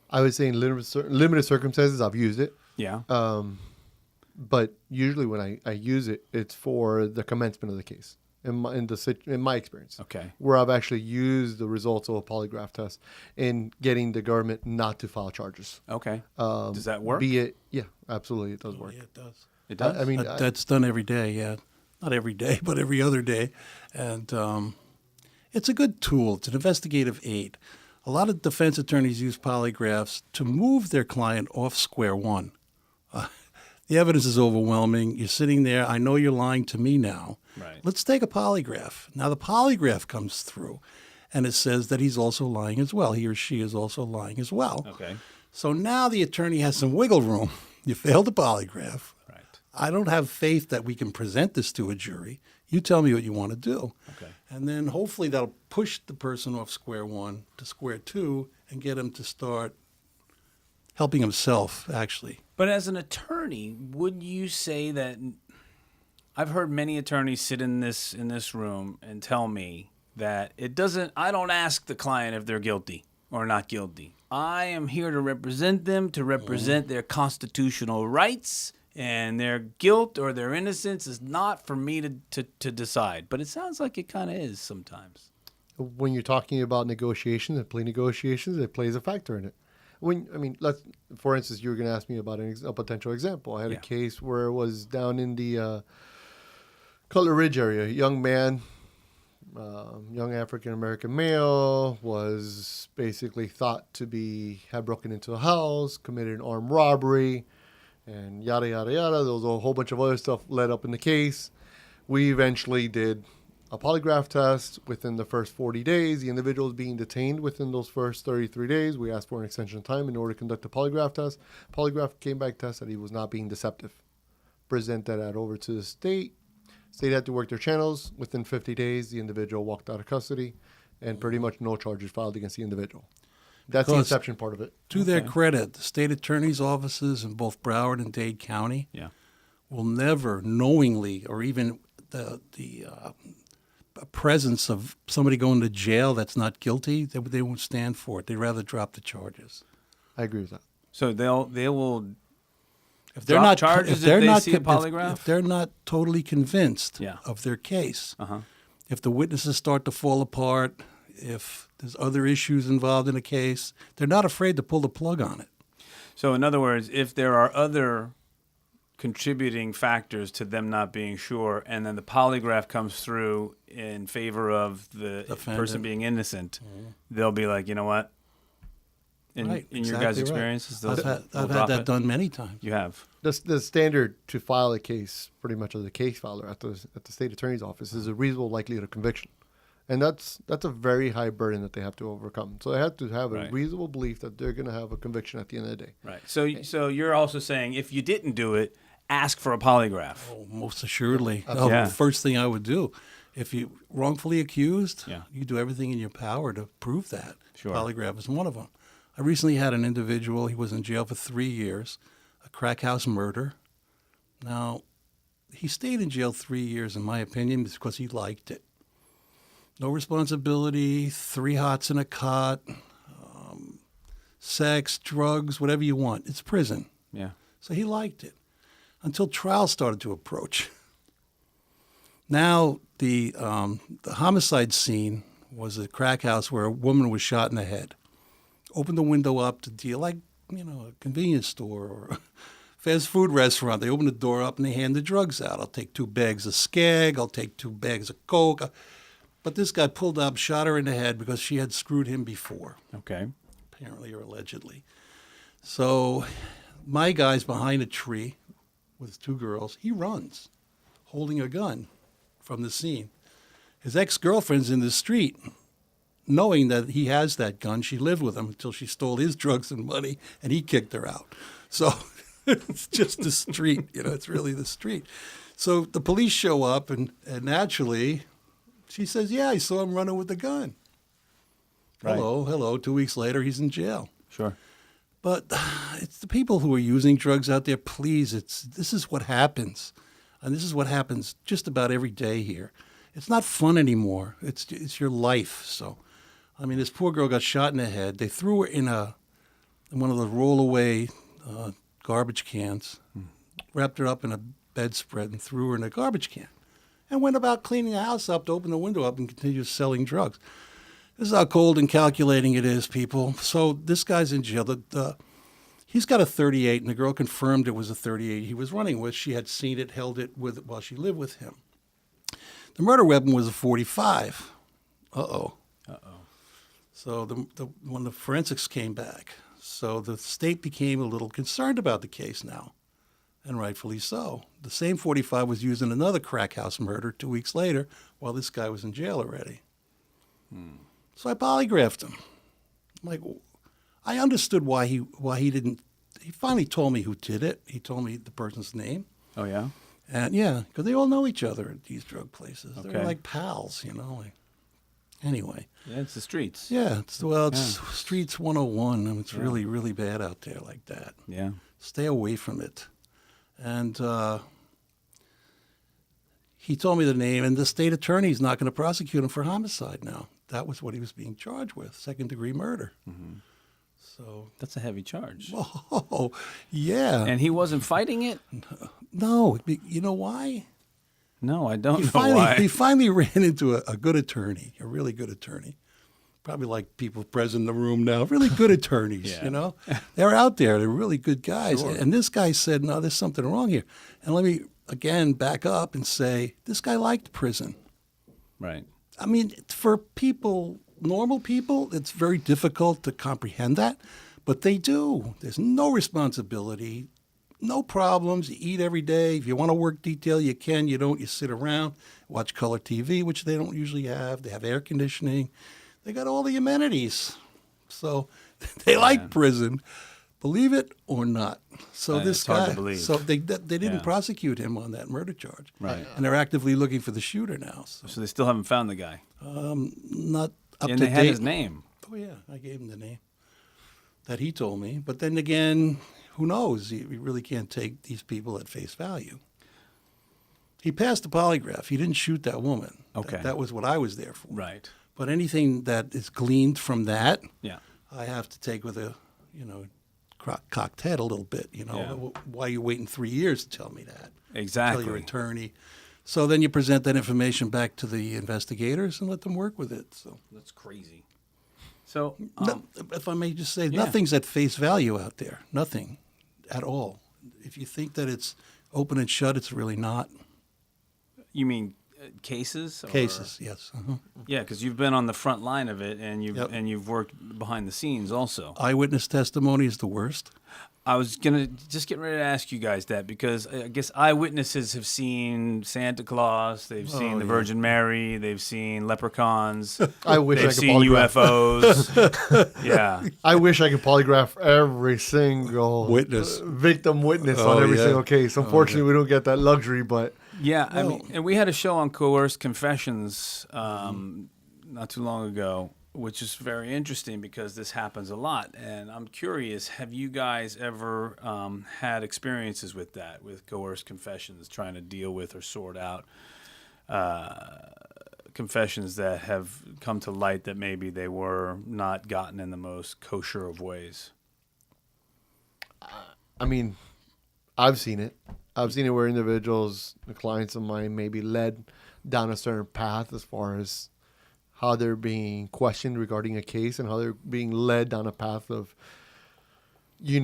Speaker 2: I would say in limited circumstances, I've used it.
Speaker 1: Yeah.
Speaker 2: But usually when I use it, it's for the commencement of the case. In my experience,
Speaker 1: okay,
Speaker 2: where I've actually used the results of a polygraph test in getting the government not to file charges.
Speaker 1: Okay. Does that work?
Speaker 2: Yeah, absolutely, it does work.
Speaker 3: Yeah, it does.
Speaker 1: It does.
Speaker 3: That's done every day. Yeah, not every day, but every other day, and it's a good tool. It's an investigative aid. A lot of defense attorneys use polygraphs to move their client off square one. The evidence is overwhelming. You're sitting there. I know you're lying to me now.
Speaker 1: Right.
Speaker 3: Let's take a polygraph. Now the polygraph comes through, and it says that he's also lying as well. He or she is also lying as well.
Speaker 1: Okay.
Speaker 3: So now the attorney has some wiggle room. You failed the polygraph.
Speaker 1: Right.
Speaker 3: I don't have faith that we can present this to a jury. You tell me what you want to do.
Speaker 1: Okay.
Speaker 3: And then hopefully that'll push the person off square one to square two and get him to start helping himself, actually.
Speaker 1: But as an attorney, would you say that I've heard many attorneys sit in this room and tell me that I don't ask the client if they're guilty or not guilty. I am here to represent them, to represent their constitutional rights, and their guilt or their innocence is not for me to decide. But it sounds like it kind of is sometimes.
Speaker 2: When you're talking about negotiations and plea negotiations, it plays a factor in it. For instance, you were going to ask me about a potential example. I had a case where it was down in the Cutler Ridge area. A young man, young African-American male, was basically thought to have broken into a house, committed an armed robbery, and yada, yada, yada. There was a whole bunch of other stuff led up in the case. We eventually did a polygraph test within the first 40 days. The individual is being detained within those first 33 days. We asked for an extension of time in order to conduct a polygraph test. Polygraph came back, test that he was not being deceptive. Present that over to the state. State had to work their channels. Within 50 days, the individual walked out of custody, and pretty much no charges filed against the individual. That's the inception part of it.
Speaker 3: To their credit, the state attorney's offices in both Broward and Dade County will never knowingly, or even the presence of somebody going to jail that's not guilty, they won't stand for it. They'd rather drop the charges.
Speaker 2: I agree with that.
Speaker 1: So they will
Speaker 3: if they're not
Speaker 1: charges
Speaker 3: if they're
Speaker 1: if they
Speaker 3: not
Speaker 1: see a polygraph?
Speaker 3: if they're not totally convinced of their case. If the witnesses start to fall apart, if there's other issues involved in a case, they're not afraid to pull the plug on it.
Speaker 1: So in other words, if there are other contributing factors to them not being sure, and then the polygraph comes through in favor of the person being innocent, they'll be like, you know what? In your guys' experiences,
Speaker 3: I've had that done many times.
Speaker 1: You have.
Speaker 2: The standard to file a case, pretty much as a case filer at the state attorney's office, is a reasonable likelihood of conviction, and that's a very high burden that they have to overcome. So they have to have a reasonable belief that they're going to have a conviction at the end of the day.
Speaker 1: Right. So you're also saying if you didn't do it, ask for a polygraph.
Speaker 3: Oh, most assuredly.
Speaker 1: Yeah.
Speaker 3: The first thing I would do, if you wrongfully accused, you do everything in your power to prove that.
Speaker 1: Sure.
Speaker 3: Polygraph is one of them. I recently had an individual, he was in jail for 3 years, a crack house murder. Now, he stayed in jail 3 years, in my opinion, because he liked it. No responsibility, 3 hots in a cot, sex, drugs, whatever you want. It's prison.
Speaker 1: Yeah.
Speaker 3: So he liked it until trial started to approach. Now, the homicide scene was a crack house where a woman was shot in the head. Opened the window up to deal like, a convenience store or a fast food restaurant. They open the door up and they hand the drugs out. I'll take 2 bags of Skag. I'll take 2 bags of Coke. But this guy pulled up, shot her in the head because she had screwed him before.
Speaker 1: Okay.
Speaker 3: Apparently or allegedly. So my guy's behind a tree with 2 girls. He runs, holding a gun from the scene. His ex-girlfriend's in the street, knowing that he has that gun. She lived with him until she stole his drugs and money, and he kicked her out. So it's just the street, it's really the street. So the police show up, and naturally, she says, yeah, I saw him running with the gun.
Speaker 1: Right.
Speaker 3: Hello. 2 weeks later, he's in jail.
Speaker 1: Sure.
Speaker 3: But it's the people who are using drugs out there, please, this is what happens. And this is what happens just about every day here. It's not fun anymore. It's your life. So, I mean, this poor girl got shot in the head. They threw her in one of the roll-away garbage cans, wrapped her up in a bedspread and threw her in a garbage can, and went about cleaning the house up to open the window up and continue selling drugs. This is how cold and calculating it is, people. So this guy's in jail. He's got a .38, and the girl confirmed it was a .38 he was running with. She had seen it, held it while she lived with him. The murder weapon was a .45. Uh-oh. So when the forensics came back, so the state became a little concerned about the case now, and rightfully so. The same .45 was used in another crack house murder 2 weeks later while this guy was in jail already. So I polygraphed him. I understood why he didn't. He finally told me who did it. He told me the person's name.
Speaker 1: Oh, yeah?
Speaker 3: And because they all know each other at these drug places.
Speaker 1: Okay.
Speaker 3: They're like pals, Anyway.
Speaker 1: Yeah, it's the streets.
Speaker 3: Yeah, it's Streets 101, and it's really, really bad out there like that.
Speaker 1: Yeah.
Speaker 3: Stay away from it. And he told me the name, and the state attorney's not going to prosecute him for homicide now. That was what he was being charged with, second-degree murder. Mm-hmm. So
Speaker 1: that's a heavy charge.
Speaker 3: Oh, yeah.
Speaker 1: And he wasn't fighting it?
Speaker 3: No. You know why?
Speaker 1: No, I don't know why.
Speaker 3: He finally ran into a good attorney, a really good attorney. Probably like people present in the room now, really good attorneys, They're out there. They're really good guys. Sure. And this guy said, no, there's something wrong here. And let me, again, back up and say, this guy liked prison.
Speaker 1: Right.
Speaker 3: I mean, for people, normal people, it's very difficult to comprehend that, but they do. There's no responsibility, no problems. You eat every day. If you want to work detail, you can. You don't, you sit around, watch color TV, which they don't usually have. They have air conditioning. They got all the amenities. So they like prison, believe it or not. So this guy,
Speaker 1: hard to believe.
Speaker 3: So they didn't prosecute him on that murder charge.
Speaker 1: Right.
Speaker 3: And they're actively looking for the shooter now.
Speaker 1: So they still haven't found the guy?
Speaker 3: Not up to date.
Speaker 1: And they had his name?
Speaker 3: Oh, yeah. I gave him the name that he told me. But then again, who knows? You really can't take these people at face value. He passed the polygraph. He didn't shoot that woman.
Speaker 1: Okay.
Speaker 3: That was what I was there for.
Speaker 1: Right.
Speaker 3: But anything that is gleaned from that, I have to take with a, cocked head a little bit. Why are you waiting 3 years to tell me that?
Speaker 1: Exactly.
Speaker 3: Tell your attorney. So then you present that information back to the investigators and let them work with it. So
Speaker 1: that's crazy. So
Speaker 3: if I may just say, nothing's at face value out there. Nothing at all. If you think that it's Open and shut, it's really not.
Speaker 1: You mean cases?
Speaker 3: Cases, yes.
Speaker 1: Yeah, because you've been on the front line of it, and
Speaker 3: Yep.
Speaker 1: you've worked behind the scenes also.
Speaker 3: Eyewitness testimony is the worst.
Speaker 1: I was just getting ready to ask you guys that, because I guess eyewitnesses have seen Santa Claus, they've seen the
Speaker 3: yeah.
Speaker 1: Virgin Mary, they've seen leprechauns,
Speaker 2: I wish I
Speaker 1: they've
Speaker 2: could
Speaker 1: seen
Speaker 2: polygraph.
Speaker 1: UFOs. Yeah.
Speaker 2: I wish I could polygraph every single
Speaker 3: Witness.
Speaker 2: victim witness
Speaker 3: Oh,
Speaker 2: on every
Speaker 3: yeah.
Speaker 2: single case. Unfortunately, we don't get that luxury, but
Speaker 1: Yeah, I mean, and we had a show on coerced confessions not too long ago, which is very interesting because this happens a lot. And I'm curious, have you guys ever had experiences with that, with coerced confessions, trying to deal with or sort out confessions that have come to light that maybe they were not gotten in the most kosher of ways?
Speaker 2: I mean, I've seen it. I've seen it where individuals, the clients of mine, may be led down a certain path as far as how they're being questioned regarding a case and how they're being led down a path of, you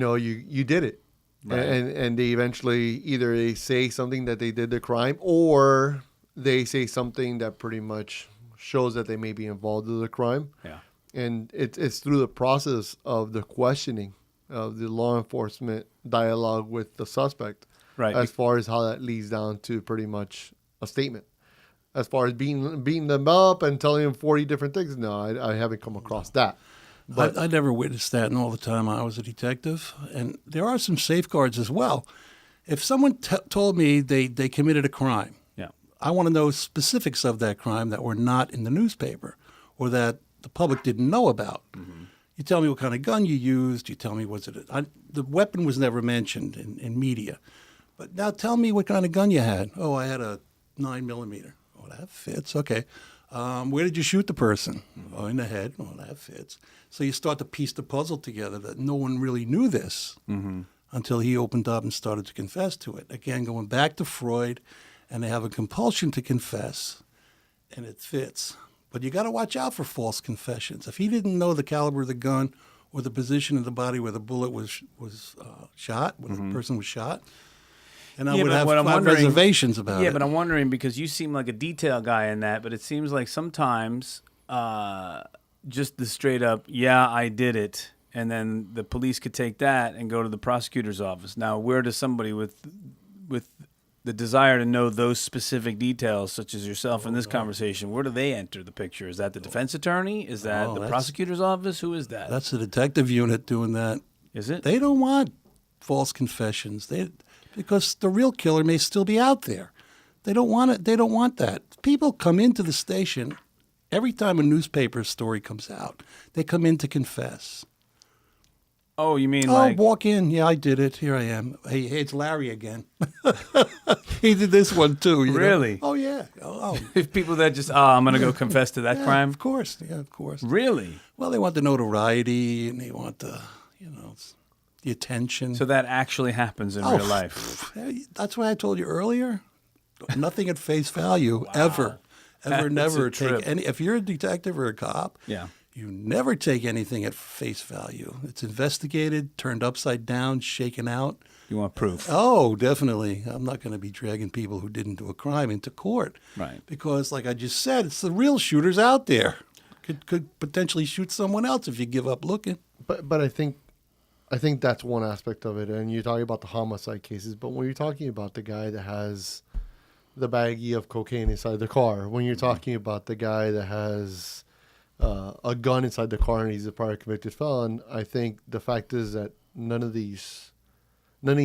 Speaker 2: did it.
Speaker 1: Right.
Speaker 2: And they eventually either they say something that they did the crime, or they say something that pretty much shows that they may be involved in the crime.
Speaker 1: Yeah.
Speaker 2: And it's through the process of the questioning of the law enforcement dialogue with the suspect,
Speaker 1: Right.
Speaker 2: as far as how that leads down to pretty much a statement. As far as beating them up and telling them 40 different things, no, I haven't come across that. But
Speaker 3: I never witnessed that in all the time I was a detective. And there are some safeguards as well. If someone told me they committed a crime,
Speaker 1: Yeah.
Speaker 3: I want to know specifics of that crime that were not in the newspaper or that the public didn't know about. Mm-hmm. You tell me what kind of gun you used. You tell me, the weapon was never mentioned in media. But now tell me what kind of gun you had. Oh, I had a 9mm. Oh, that fits. Okay. Where did you shoot the person? Oh, in the head. Oh, that fits. So you start to piece the puzzle together that no one really knew this until he opened up and started to confess to it. Again, going back to Freud, and they have a compulsion to confess, and it fits. But you got to watch out for false confessions. If he didn't know the caliber of the gun or the position of the body where the bullet was shot, where the person was shot, and I would have reservations about it.
Speaker 1: Yeah, but I'm wondering, because you seem like a detail guy in that, but it seems like sometimes just the straight up, yeah, I did it, and then the police could take that and go to the prosecutor's office. Now, where does somebody with the desire to know those specific details, such as yourself in this conversation, where do they enter the picture? Is that the defense attorney? Is that the prosecutor's office? Who is that?
Speaker 3: That's the detective unit doing that.
Speaker 1: Is it?
Speaker 3: They don't want false confessions. Because the real killer may still be out there. They don't want it. They don't want that. People come into the station every time a newspaper story comes out. They come in to confess.
Speaker 1: Oh, you mean
Speaker 3: I'll walk in. Yeah, I did it. Here I am. Hey, it's Larry again. He did this one too. You know?
Speaker 1: Really?
Speaker 3: Oh, yeah. Oh.
Speaker 1: people that just, I'm going to go confess to that crime?
Speaker 3: Of course. Yeah, of course.
Speaker 1: Really?
Speaker 3: Well, they want the notoriety and they want the attention.
Speaker 1: So that actually happens in real life?
Speaker 3: That's why I told you earlier. Nothing at face value, ever.
Speaker 1: That's
Speaker 3: Never
Speaker 1: a
Speaker 3: take
Speaker 1: trip.
Speaker 3: any. If you're a detective or a cop,
Speaker 1: Yeah.
Speaker 3: you never take anything at face value. It's investigated, turned upside down, shaken out.
Speaker 1: You want proof?
Speaker 3: Oh, definitely. I'm not going to be dragging people who didn't do a crime into court.
Speaker 1: Right.
Speaker 3: Because, like I just said, it's the real shooters out there. Could potentially shoot someone else if you give up looking.
Speaker 2: But I think that's one aspect of it. And you're talking about the homicide cases, but when you're talking about the guy that has the baggie of cocaine inside the car, when you're talking about the guy that has a gun inside the car and he's a prior convicted felon, I think the fact is that none of these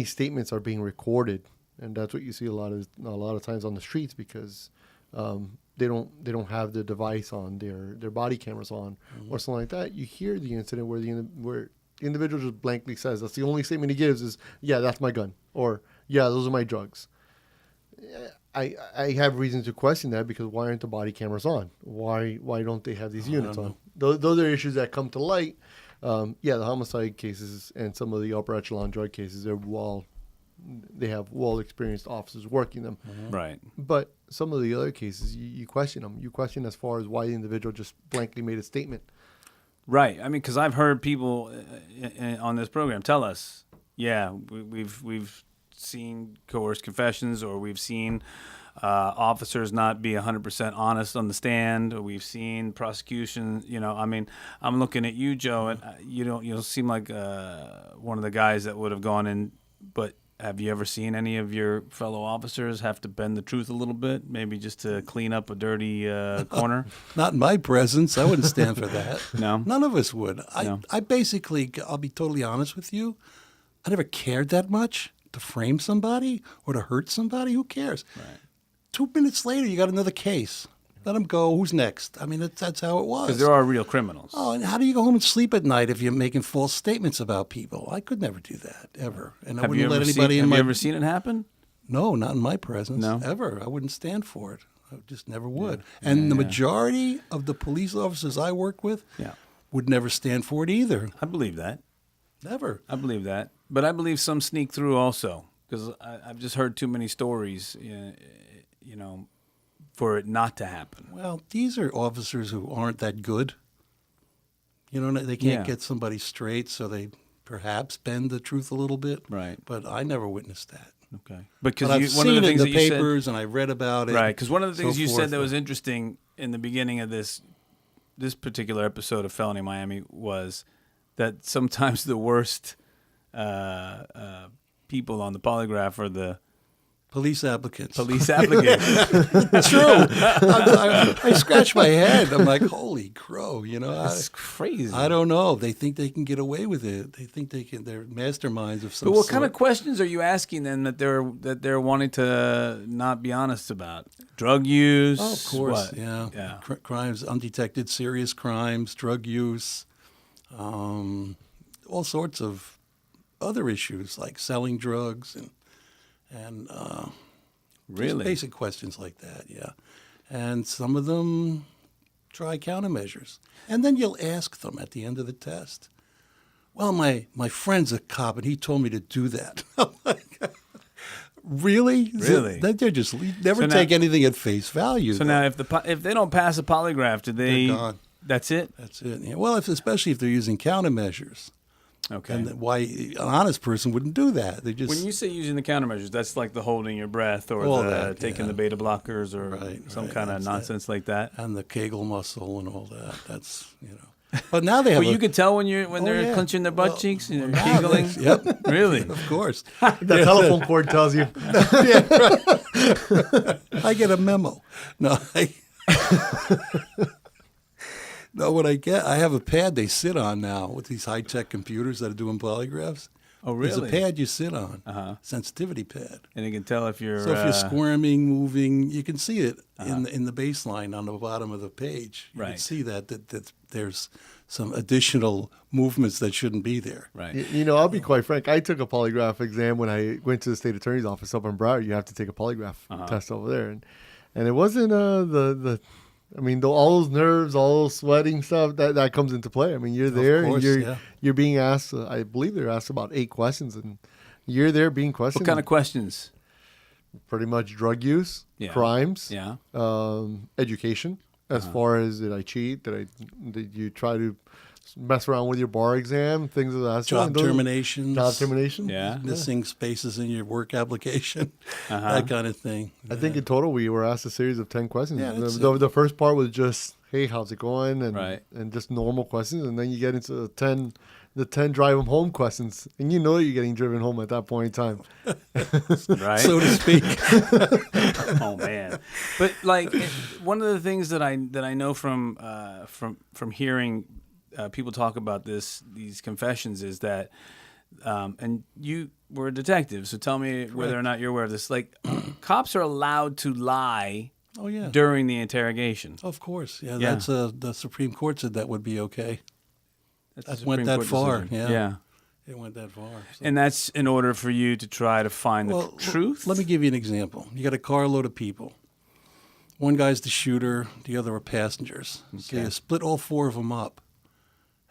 Speaker 2: statements are being recorded, and that's what you see a lot of times on the streets, because they don't have the device on their body cameras on or something like that. You hear the incident where the individual just blankly says, that's the only statement he gives is, yeah, that's my gun, or yeah, those are my drugs. I have reason to question that, because why aren't the body cameras on? Why don't they have these units on? Those are issues that come to light. The homicide cases and some of the upper echelon drug cases, they have well-experienced officers working them.
Speaker 1: Right.
Speaker 2: But some of the other cases, you question them. You question as far as why the individual just blankly made a statement.
Speaker 1: Right. I mean, because I've heard people on this program tell us, yeah, we've seen coerced confessions, or we've seen officers not be 100% honest on the stand, or we've seen prosecution. I mean, I'm looking at you, Joe, and you don't seem like one of the guys that would have gone in. But have you ever seen any of your fellow officers have to bend the truth a little bit, maybe just to clean up a dirty corner?
Speaker 3: Not in my presence. I wouldn't stand for that.
Speaker 1: No?
Speaker 3: None of us would.
Speaker 1: No.
Speaker 3: I basically, I'll be totally honest with you, I never cared that much to frame somebody or to hurt somebody. Who cares?
Speaker 1: Right.
Speaker 3: 2 minutes later, you got another case. Let them go. Who's next? I mean, that's how it was.
Speaker 1: Because there are real criminals.
Speaker 3: Oh, and how do you go home and sleep at night if you're making false statements about people? I could never do that, ever. And I wouldn't let anybody in my...
Speaker 1: Have you ever seen it happen?
Speaker 3: No, not in my presence.
Speaker 1: No?
Speaker 3: Ever. I wouldn't stand for it. I just never would. And the majority of the police officers I work with would never stand for it either.
Speaker 1: I believe that.
Speaker 3: Never.
Speaker 1: I believe that. But I believe some sneak through also, because I've just heard too many stories, for it not to happen.
Speaker 3: Well, these are officers who aren't that good. They can't get somebody straight, so they perhaps bend the truth a little bit.
Speaker 1: Right.
Speaker 3: But I never witnessed that.
Speaker 1: Okay.
Speaker 3: But I've seen it in the papers, and I read about it.
Speaker 1: Right, because one of the things you said that
Speaker 3: forth.
Speaker 1: was interesting in the beginning of this particular episode of Felony Miami was that sometimes the worst people on the polygraph are the
Speaker 3: police applicants.
Speaker 1: Police applicants.
Speaker 3: True. I scratch my head. I'm like, holy crow,
Speaker 1: That's crazy.
Speaker 3: I don't know. They think they can get away with it. They think they can. They're masterminds of some
Speaker 1: But what
Speaker 3: sort.
Speaker 1: kind of questions are you asking then that they're wanting to not be honest about? Drug use?
Speaker 3: Oh, of course.
Speaker 1: What?
Speaker 3: Yeah. Crimes, undetected serious crimes, drug use, all sorts of other issues like selling drugs and
Speaker 1: really
Speaker 3: just basic questions like that. Yeah. And some of them try countermeasures. And then you'll ask them at the end of the test, well, my friend's a cop and he told me to do that. I'm like, really?
Speaker 1: Really?
Speaker 3: They're just never take anything at face value.
Speaker 1: So now if they don't pass a polygraph, do they?
Speaker 3: They're gone.
Speaker 1: That's it?
Speaker 3: That's it. Yeah. Well, especially if they're using countermeasures.
Speaker 1: Okay.
Speaker 3: And why an honest person wouldn't do that? They just
Speaker 1: when you say using the countermeasures, that's like the holding your breath or taking the beta blockers or some kind of nonsense like that.
Speaker 3: And the Kegel muscle and all that. That's But now they have.
Speaker 1: Well, you can tell when they're clenching their butt cheeks and they're giggling.
Speaker 3: Yep.
Speaker 1: Really?
Speaker 3: Of course.
Speaker 2: The telephone cord tells you.
Speaker 3: I get a memo. No. No, what I have a pad they sit on now with these high-tech computers that are doing polygraphs.
Speaker 1: Oh, really?
Speaker 3: There's a pad you sit on, sensitivity pad.
Speaker 1: And you can tell if you're...
Speaker 3: So if you're squirming, moving, you can see it in the baseline on the bottom of the page. You can see that there's some additional movements that shouldn't be there.
Speaker 1: Right.
Speaker 2: I'll be quite frank. I took a polygraph exam when I went to the state attorney's office up in Broward. You have to take a polygraph test over there. And it wasn't all those nerves, all those sweating stuff that comes into play. I mean, you're there and you're being asked. I believe they're asked about 8 questions, and you're there being questioned.
Speaker 1: What kind of questions?
Speaker 2: Pretty much drug use, crimes, education. As far as did I cheat? Did you try to mess around with your bar exam? Things of that sort.
Speaker 3: Job termination.
Speaker 1: Yeah.
Speaker 3: Missing spaces in your work application. That kind of thing.
Speaker 2: I think in total we were asked a series of 10 questions.
Speaker 3: Yeah,
Speaker 2: the first part was just, hey, how's it going? And just normal questions. And then you get into the 10 drive them home questions. And you're getting driven home at that point in time.
Speaker 1: Right.
Speaker 3: So to speak.
Speaker 1: Oh, man. But one of the things that I know from hearing people talk about these confessions is that, and you were a detective, so tell me whether or not you're aware of this. Cops are allowed to lie during the interrogation.
Speaker 3: Of course. Yeah. That's the Supreme Court said that would be okay.
Speaker 1: That
Speaker 3: went that far.
Speaker 1: Yeah.
Speaker 3: It went that far. So.
Speaker 1: And that's in order for you to try to find the truth?
Speaker 3: Let me give you an example. You got a carload of people. One guy's the shooter, the other are passengers. Okay. So you split all 4 of them up.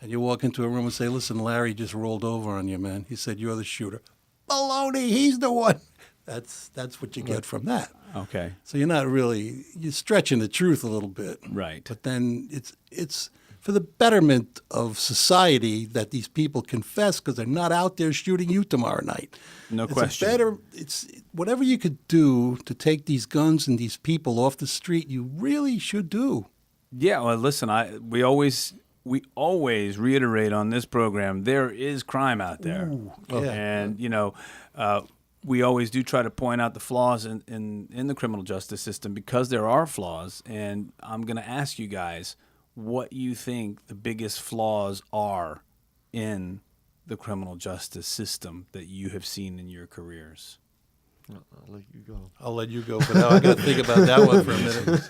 Speaker 3: And you walk into a room and say, listen, Larry just rolled over on you, man. He said, you're the shooter. Baloney, he's the one. That's what you get from that.
Speaker 1: Okay.
Speaker 3: So you're stretching the truth a little bit.
Speaker 1: Right.
Speaker 3: But then it's for the betterment of society that these people confess because they're not out there shooting you tomorrow night.
Speaker 1: No question.
Speaker 3: It's whatever you could do to take these guns and these people off the street, you really should do.
Speaker 1: Yeah, well, listen, we always reiterate on this program, there is crime out there.
Speaker 3: Ooh, yeah.
Speaker 1: And, we always do try to point out the flaws in the criminal justice system because there are flaws. And I'm going to ask you guys what you think the biggest flaws are in the criminal justice system that you have seen in your careers.
Speaker 2: I'll let you go.
Speaker 3: I'll let you go, but now I got to think about that one for a minute.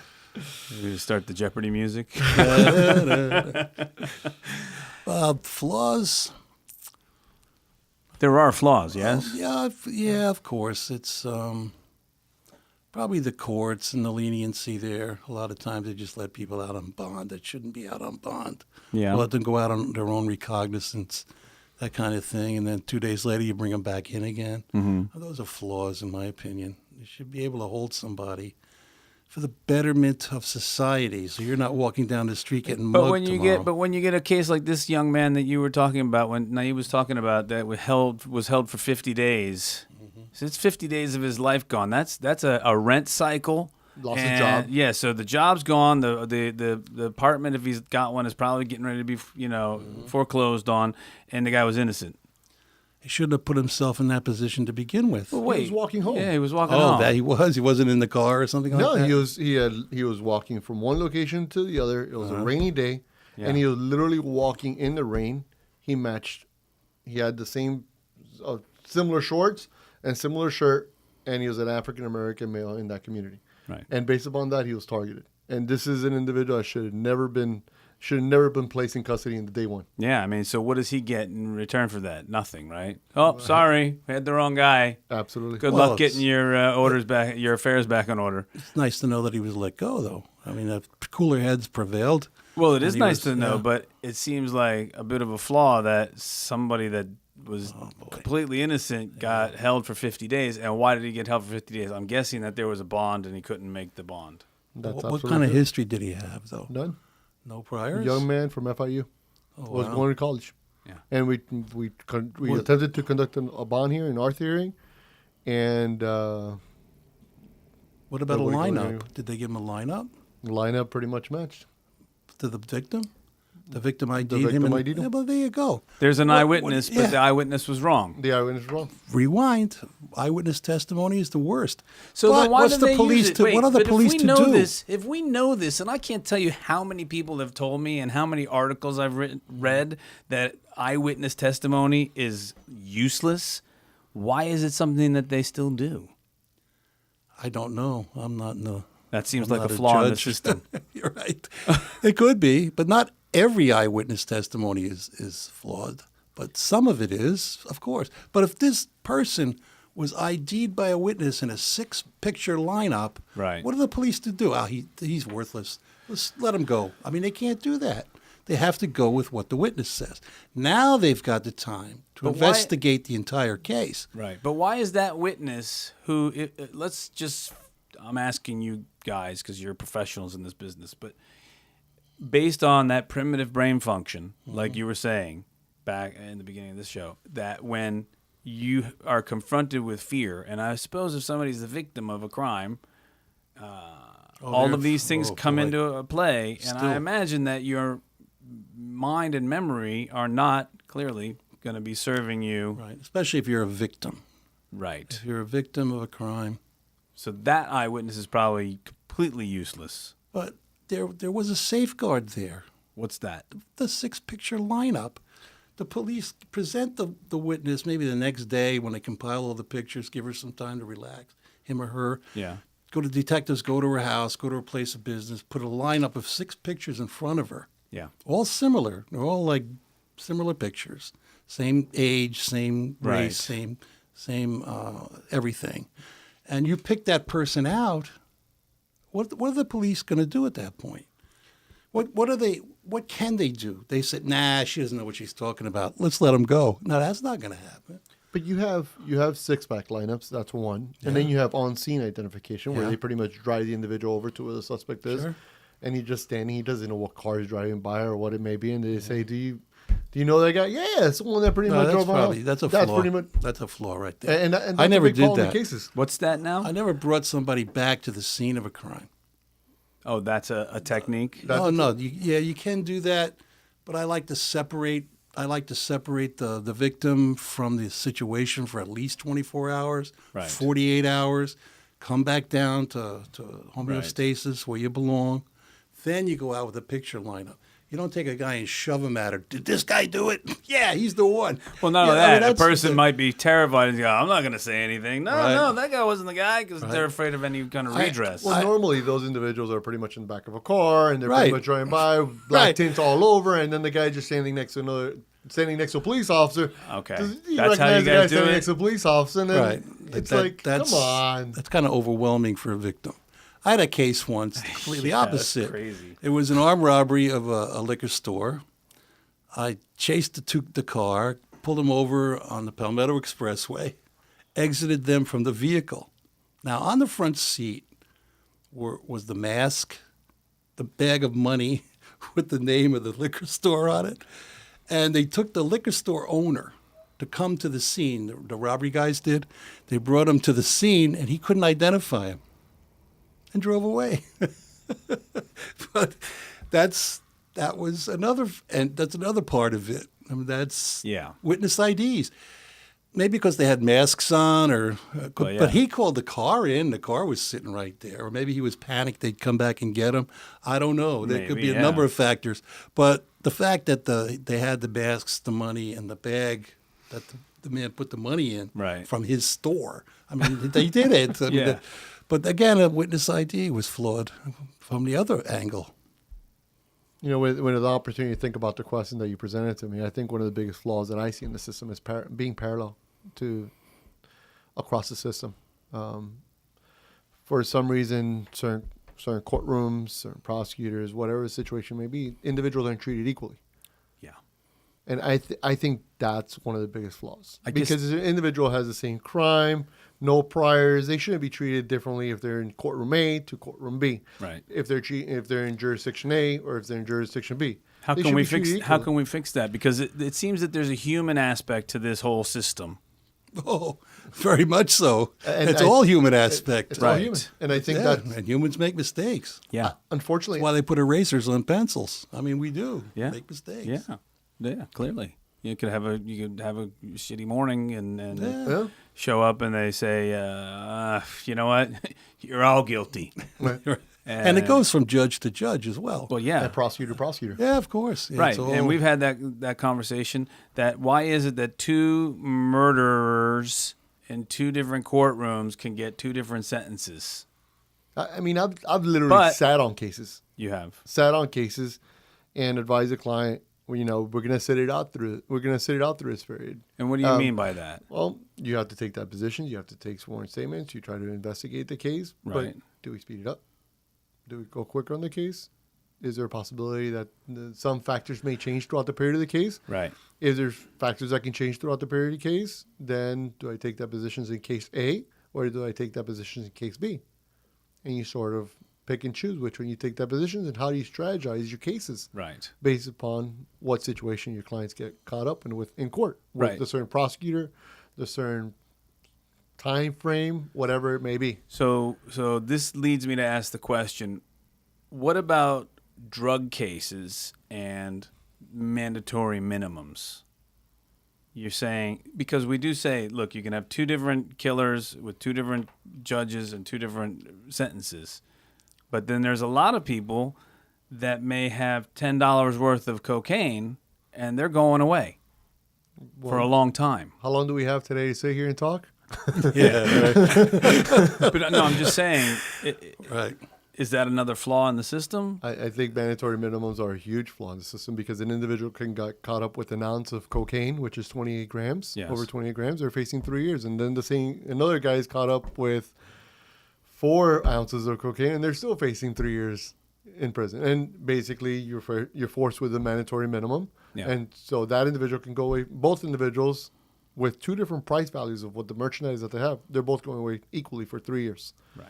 Speaker 1: We start the Jeopardy music.
Speaker 3: Flaws.
Speaker 1: There are flaws, yes?
Speaker 3: Yeah, of course. It's probably the courts and the leniency there. A lot of times they just let people out on bond that shouldn't be out on bond.
Speaker 1: Yeah.
Speaker 3: Let them go out on their own recognizance, that kind of thing. And then 2 days later you bring them back in again.
Speaker 1: Mm-hmm.
Speaker 3: Those are flaws, in my opinion. You should be able to hold somebody for the betterment of society, so you're not walking down the street getting mugged tomorrow.
Speaker 1: But when you get a case like this young man that you were talking about, when Nayib was talking about that was held for 50 days, so it's 50 days of his life gone. That's a rent cycle.
Speaker 2: Lost his job.
Speaker 1: Yeah, so the job's gone. The apartment, if he's got one, is probably getting ready to be foreclosed on, and the guy was innocent.
Speaker 3: He shouldn't have put himself in that position to begin with.
Speaker 1: Well, wait,
Speaker 2: He was walking home.
Speaker 1: Yeah, he was walking home.
Speaker 3: That he was. He wasn't in the car or something like that.
Speaker 2: No, he was walking from one location to the other. It was a rainy day, and he was literally walking in the rain. He had the same similar shorts and similar shirt, and he was an African American male in that community.
Speaker 1: Right.
Speaker 2: And based upon that, he was targeted. And this is an individual that should have never been placed in custody in the day one.
Speaker 1: Yeah, I mean, so what does he get in return for that? Nothing, right? Oh, sorry, we had the wrong guy.
Speaker 2: Absolutely.
Speaker 1: Good luck getting your orders back, your affairs back in order.
Speaker 3: It's nice to know that he was let go, though. I mean, cooler heads prevailed.
Speaker 1: Well, it is nice to know, but it seems like a bit of a flaw that somebody that was completely innocent got held for 50 days. And why did he get held for 50 days? I'm guessing that there was a bond and he couldn't make the bond.
Speaker 3: What kind of history did he have, though?
Speaker 2: None.
Speaker 3: No priors?
Speaker 2: Young man from FIU. Was going to college.
Speaker 1: Yeah.
Speaker 2: And we attempted to conduct a bond hearing, an ART hearing, and
Speaker 3: what about a
Speaker 2: nobody goes
Speaker 3: lineup?
Speaker 2: anywhere.
Speaker 3: Did they give him a lineup?
Speaker 2: lineup pretty much matched.
Speaker 3: To the victim? The victim ID'd
Speaker 2: The
Speaker 3: him?
Speaker 2: victim ID'd him.
Speaker 3: Yeah, well, there you go.
Speaker 1: There's an eyewitness,
Speaker 3: yeah.
Speaker 1: but the eyewitness was wrong.
Speaker 2: The eyewitness is wrong.
Speaker 3: Rewind. Eyewitness testimony is the worst.
Speaker 1: So
Speaker 3: But
Speaker 1: then why
Speaker 3: what's
Speaker 1: do
Speaker 3: the
Speaker 1: they
Speaker 3: police
Speaker 1: use it?
Speaker 3: to?
Speaker 1: Wait,
Speaker 3: What are the
Speaker 1: but
Speaker 3: police to do?
Speaker 1: If we know this, and I can't tell you how many people have told me and how many articles I've read that eyewitness testimony is useless, why is it something that they still do?
Speaker 3: I don't know. I'm not in the.
Speaker 1: That seems
Speaker 3: I'm
Speaker 1: like a
Speaker 3: not
Speaker 1: flaw in the
Speaker 3: judge.
Speaker 1: system.
Speaker 3: You're right. It could be, but not every eyewitness testimony is flawed. But some of it is, of course. But if this person was ID'd by a witness in a 6-picture lineup,
Speaker 1: Right.
Speaker 3: what are the police to do? He's worthless. Let's let him go. I mean, they can't do that. They have to go with what the witness says. Now they've got the time to
Speaker 1: But why-
Speaker 3: investigate the entire case.
Speaker 1: Right. But why is that witness who, let's just, I'm asking you guys because you're professionals in this business, but based on that primitive brain function, like you were saying back in the beginning of this show, that when you are confronted with fear, and I suppose if somebody's the victim of a crime, all of these things come
Speaker 3: boy.
Speaker 1: into a play, and I
Speaker 3: Still.
Speaker 1: imagine that your mind and memory are not clearly going to be serving you
Speaker 3: Right. Especially if you're a victim.
Speaker 1: right.
Speaker 3: If you're a victim of a crime.
Speaker 1: So that eyewitness is probably completely useless.
Speaker 3: But there was a safeguard there.
Speaker 1: What's that?
Speaker 3: The 6-picture lineup. The police present the witness maybe the next day when they compile all the pictures, give her some time to relax, him or her.
Speaker 1: Yeah.
Speaker 3: Go to detectives, go to her house, go to her place of business, put a lineup of 6 pictures in front of her.
Speaker 1: Yeah.
Speaker 3: All similar. They're all like similar pictures. Same age, same
Speaker 1: Right.
Speaker 3: race, same everything. And you pick that person out. What are the police going to do at that point? What can they do? They said, nah, she doesn't know what she's talking about. Let's let them go. No, that's not going to happen.
Speaker 2: But you have 6-pack lineups. That's one, and then you have on-scene identification where
Speaker 3: Yeah.
Speaker 2: they pretty much drive the individual over to where the suspect is,
Speaker 3: Sure.
Speaker 2: and he's just standing. He doesn't know what car is driving by or what it may be, and they say, "Do you know that guy?" Yeah, it's the one that pretty much drove by.
Speaker 3: That's a flaw.
Speaker 2: Pretty much,
Speaker 3: that's a flaw right there.
Speaker 2: and that's
Speaker 3: I never
Speaker 2: a big
Speaker 3: did
Speaker 2: problem
Speaker 3: that.
Speaker 2: in cases.
Speaker 1: What's that now?
Speaker 3: I never brought somebody back to the scene of a crime.
Speaker 1: Oh, that's a technique.
Speaker 3: No. You can do that, but I like to separate. The victim from the situation for at least 24 hours,
Speaker 1: Right.
Speaker 3: 48 hours. Come back down to homeostasis where you belong. Then you go out with a picture lineup. You don't take a guy and shove him at her. Did this guy do it? Yeah, he's the one.
Speaker 1: Well, not only that, a
Speaker 3: that's
Speaker 1: person might be terrified and go, I'm not going to say anything. No,
Speaker 3: Right.
Speaker 1: no, that guy wasn't the guy because they're afraid of any kind of redress.
Speaker 2: Well, normally those individuals are pretty much in the back of a car, and they're pretty
Speaker 3: Right.
Speaker 2: much driving by, black tints all over, and then the guy just standing next to a police officer.
Speaker 1: Okay.
Speaker 2: You
Speaker 1: That's how you
Speaker 2: recognize the guy
Speaker 1: guys do
Speaker 2: standing
Speaker 1: it?
Speaker 2: next to a police officer, and then
Speaker 3: Right.
Speaker 2: it's like, come on.
Speaker 3: That's kind of overwhelming for a victim. I had a case once, completely
Speaker 1: Yeah, that's
Speaker 3: opposite.
Speaker 1: crazy.
Speaker 3: It was an armed robbery of a liquor store. I chased the car, pulled them over on the Palmetto Expressway, exited them from the vehicle. Now, on the front seat was the mask, the bag of money with the name of the liquor store on it, and they took the liquor store owner to come to the scene. The robbery guys did. They brought him to the scene, and he couldn't identify him and drove away. But that's another part of it. I mean, that's
Speaker 1: Yeah.
Speaker 3: witness IDs. Maybe because they had masks on,
Speaker 1: Well, yeah.
Speaker 3: but he called the car in. The car was sitting right there, or maybe he was panicked. They'd come back and get him. I don't know. There could
Speaker 1: Maybe,
Speaker 3: be a number of factors, but the fact that they had the masks, the money, and the bag that the man put the money in
Speaker 1: Right.
Speaker 3: from his store. I mean, they did it. I mean,
Speaker 1: Yeah.
Speaker 3: but again, a witness ID was flawed from the other angle.
Speaker 2: You know, when the opportunity to think about the question that you presented to me, I think one of the biggest flaws that I see in the system is being parallel to across the system. For some reason, certain courtrooms, certain prosecutors, whatever the situation may be, individuals aren't treated equally.
Speaker 1: Yeah.
Speaker 2: And I think that's one of the biggest flaws.
Speaker 1: I guess-
Speaker 2: Because an individual has the same crime, no priors, they shouldn't be treated differently if they're in courtroom A to courtroom B.
Speaker 1: Right.
Speaker 2: If they're in jurisdiction A or if they're in jurisdiction B.
Speaker 1: How
Speaker 2: They
Speaker 1: can
Speaker 2: should
Speaker 1: we
Speaker 2: be treated
Speaker 1: fix? How
Speaker 2: equally.
Speaker 1: can we fix that? Because it seems that there's a human aspect to this whole system.
Speaker 3: Oh, very much so.
Speaker 2: And
Speaker 3: It's
Speaker 2: I-
Speaker 3: all human aspect.
Speaker 2: It's all
Speaker 1: Right.
Speaker 2: human. And I think
Speaker 3: Yeah,
Speaker 2: that,
Speaker 3: and humans make mistakes.
Speaker 1: Yeah.
Speaker 2: unfortunately,
Speaker 3: That's why they put erasers on pencils. I mean, we do
Speaker 1: Yeah.
Speaker 3: make mistakes.
Speaker 1: Yeah. Yeah. Clearly, you could have a shitty morning and
Speaker 2: yeah.
Speaker 1: show up and they say, you know what, you're all guilty.
Speaker 3: And it goes from judge to judge as well.
Speaker 1: Well, yeah.
Speaker 2: And prosecutor to prosecutor.
Speaker 3: Yeah, of course. Yeah,
Speaker 1: Right,
Speaker 3: it's all-
Speaker 1: and we've had that conversation. That why is it that two murderers in two different courtrooms can get two different sentences?
Speaker 2: I mean, I've literally
Speaker 1: But-
Speaker 2: sat on cases.
Speaker 1: You have.
Speaker 2: And advised the client, well, you know, we're gonna sit it out through this period.
Speaker 1: And what do you mean by that?
Speaker 2: Well, you have to take depositions, you have to take sworn statements, you try to investigate the case.
Speaker 1: Right.
Speaker 2: But do we speed it up? Do we go quicker on the case? Is there a possibility that some factors may change throughout the period of the case?
Speaker 1: Right.
Speaker 2: If there's factors that can change throughout the period of the case, then do I take depositions in case A or do I take depositions in case B? And you sort of pick and choose which one you take depositions and how do you strategize your cases
Speaker 1: Right.
Speaker 2: based upon what situation your clients get caught up in court with
Speaker 1: Right.
Speaker 2: the certain prosecutor, the certain time frame, whatever it may be.
Speaker 1: So this leads me to ask the question: what about drug cases and mandatory minimums? You're saying, because we do say, look, you can have two different killers with two different judges and two different sentences, but then there's a lot of people that may have $10 worth of cocaine and they're going away for a long time.
Speaker 2: How long do we have today to sit here and talk?
Speaker 3: yeah,
Speaker 1: But no, I'm just saying,
Speaker 3: right.
Speaker 1: is that another flaw in the system?
Speaker 2: I think mandatory minimums are a huge flaw in the system because an individual can get caught up with an ounce of cocaine, which is 28 grams,
Speaker 1: Yes.
Speaker 2: over 28 grams, they're facing 3 years. And then another guy is caught up with 4 ounces of cocaine and they're still facing 3 years in prison. And basically you're forced with a mandatory minimum.
Speaker 1: Yeah.
Speaker 2: And so that individual can go away, both individuals with two different price values of what the merchandise that they have, they're both going away equally for 3 years.
Speaker 1: Right.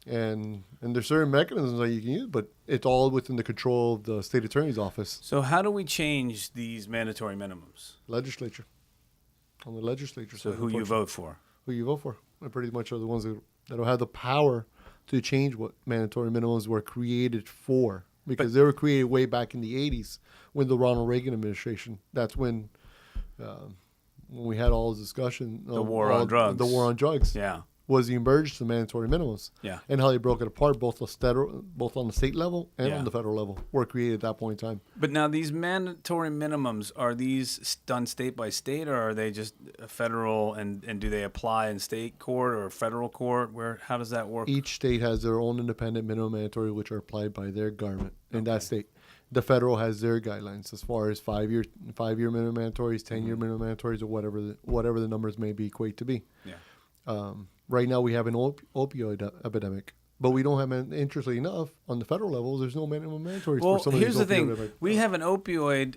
Speaker 2: And there's certain mechanisms that you can use, but it's all within the control of the state attorney's office.
Speaker 1: So how do we change these mandatory minimums?
Speaker 2: Legislature. On the legislature
Speaker 1: So
Speaker 2: side,
Speaker 1: who you
Speaker 2: unfortunately.
Speaker 1: vote for?
Speaker 2: Who you vote for. They pretty much are the ones that'll have the power to change what mandatory minimums were created for. Because they were created way back in the 80s when the Ronald Reagan administration. That's when we had all this discussion.
Speaker 1: The war on drugs.
Speaker 2: The war on drugs.
Speaker 1: Yeah.
Speaker 2: Was the emergence of mandatory minimums.
Speaker 1: Yeah.
Speaker 2: And how they broke it apart, both on the state level and
Speaker 1: Yeah.
Speaker 2: on the federal level, were created at that point in time.
Speaker 1: But now these mandatory minimums, are these done state by state, or are they just federal, and do they apply in state court or federal court? How does that work?
Speaker 2: Each state has their own independent minimum mandatory, which are applied by their government in that state. The federal has their guidelines as far as 5-year minimum mandatories, 10-year minimum mandatories, or whatever the numbers may be equate to be.
Speaker 1: Yeah.
Speaker 2: Right now we have an opioid epidemic, but we don't have, interestingly enough, on the federal level, there's no minimum mandatories
Speaker 1: Well,
Speaker 2: for some of
Speaker 1: here's
Speaker 2: these
Speaker 1: the thing.
Speaker 2: opioid
Speaker 1: We have an opioid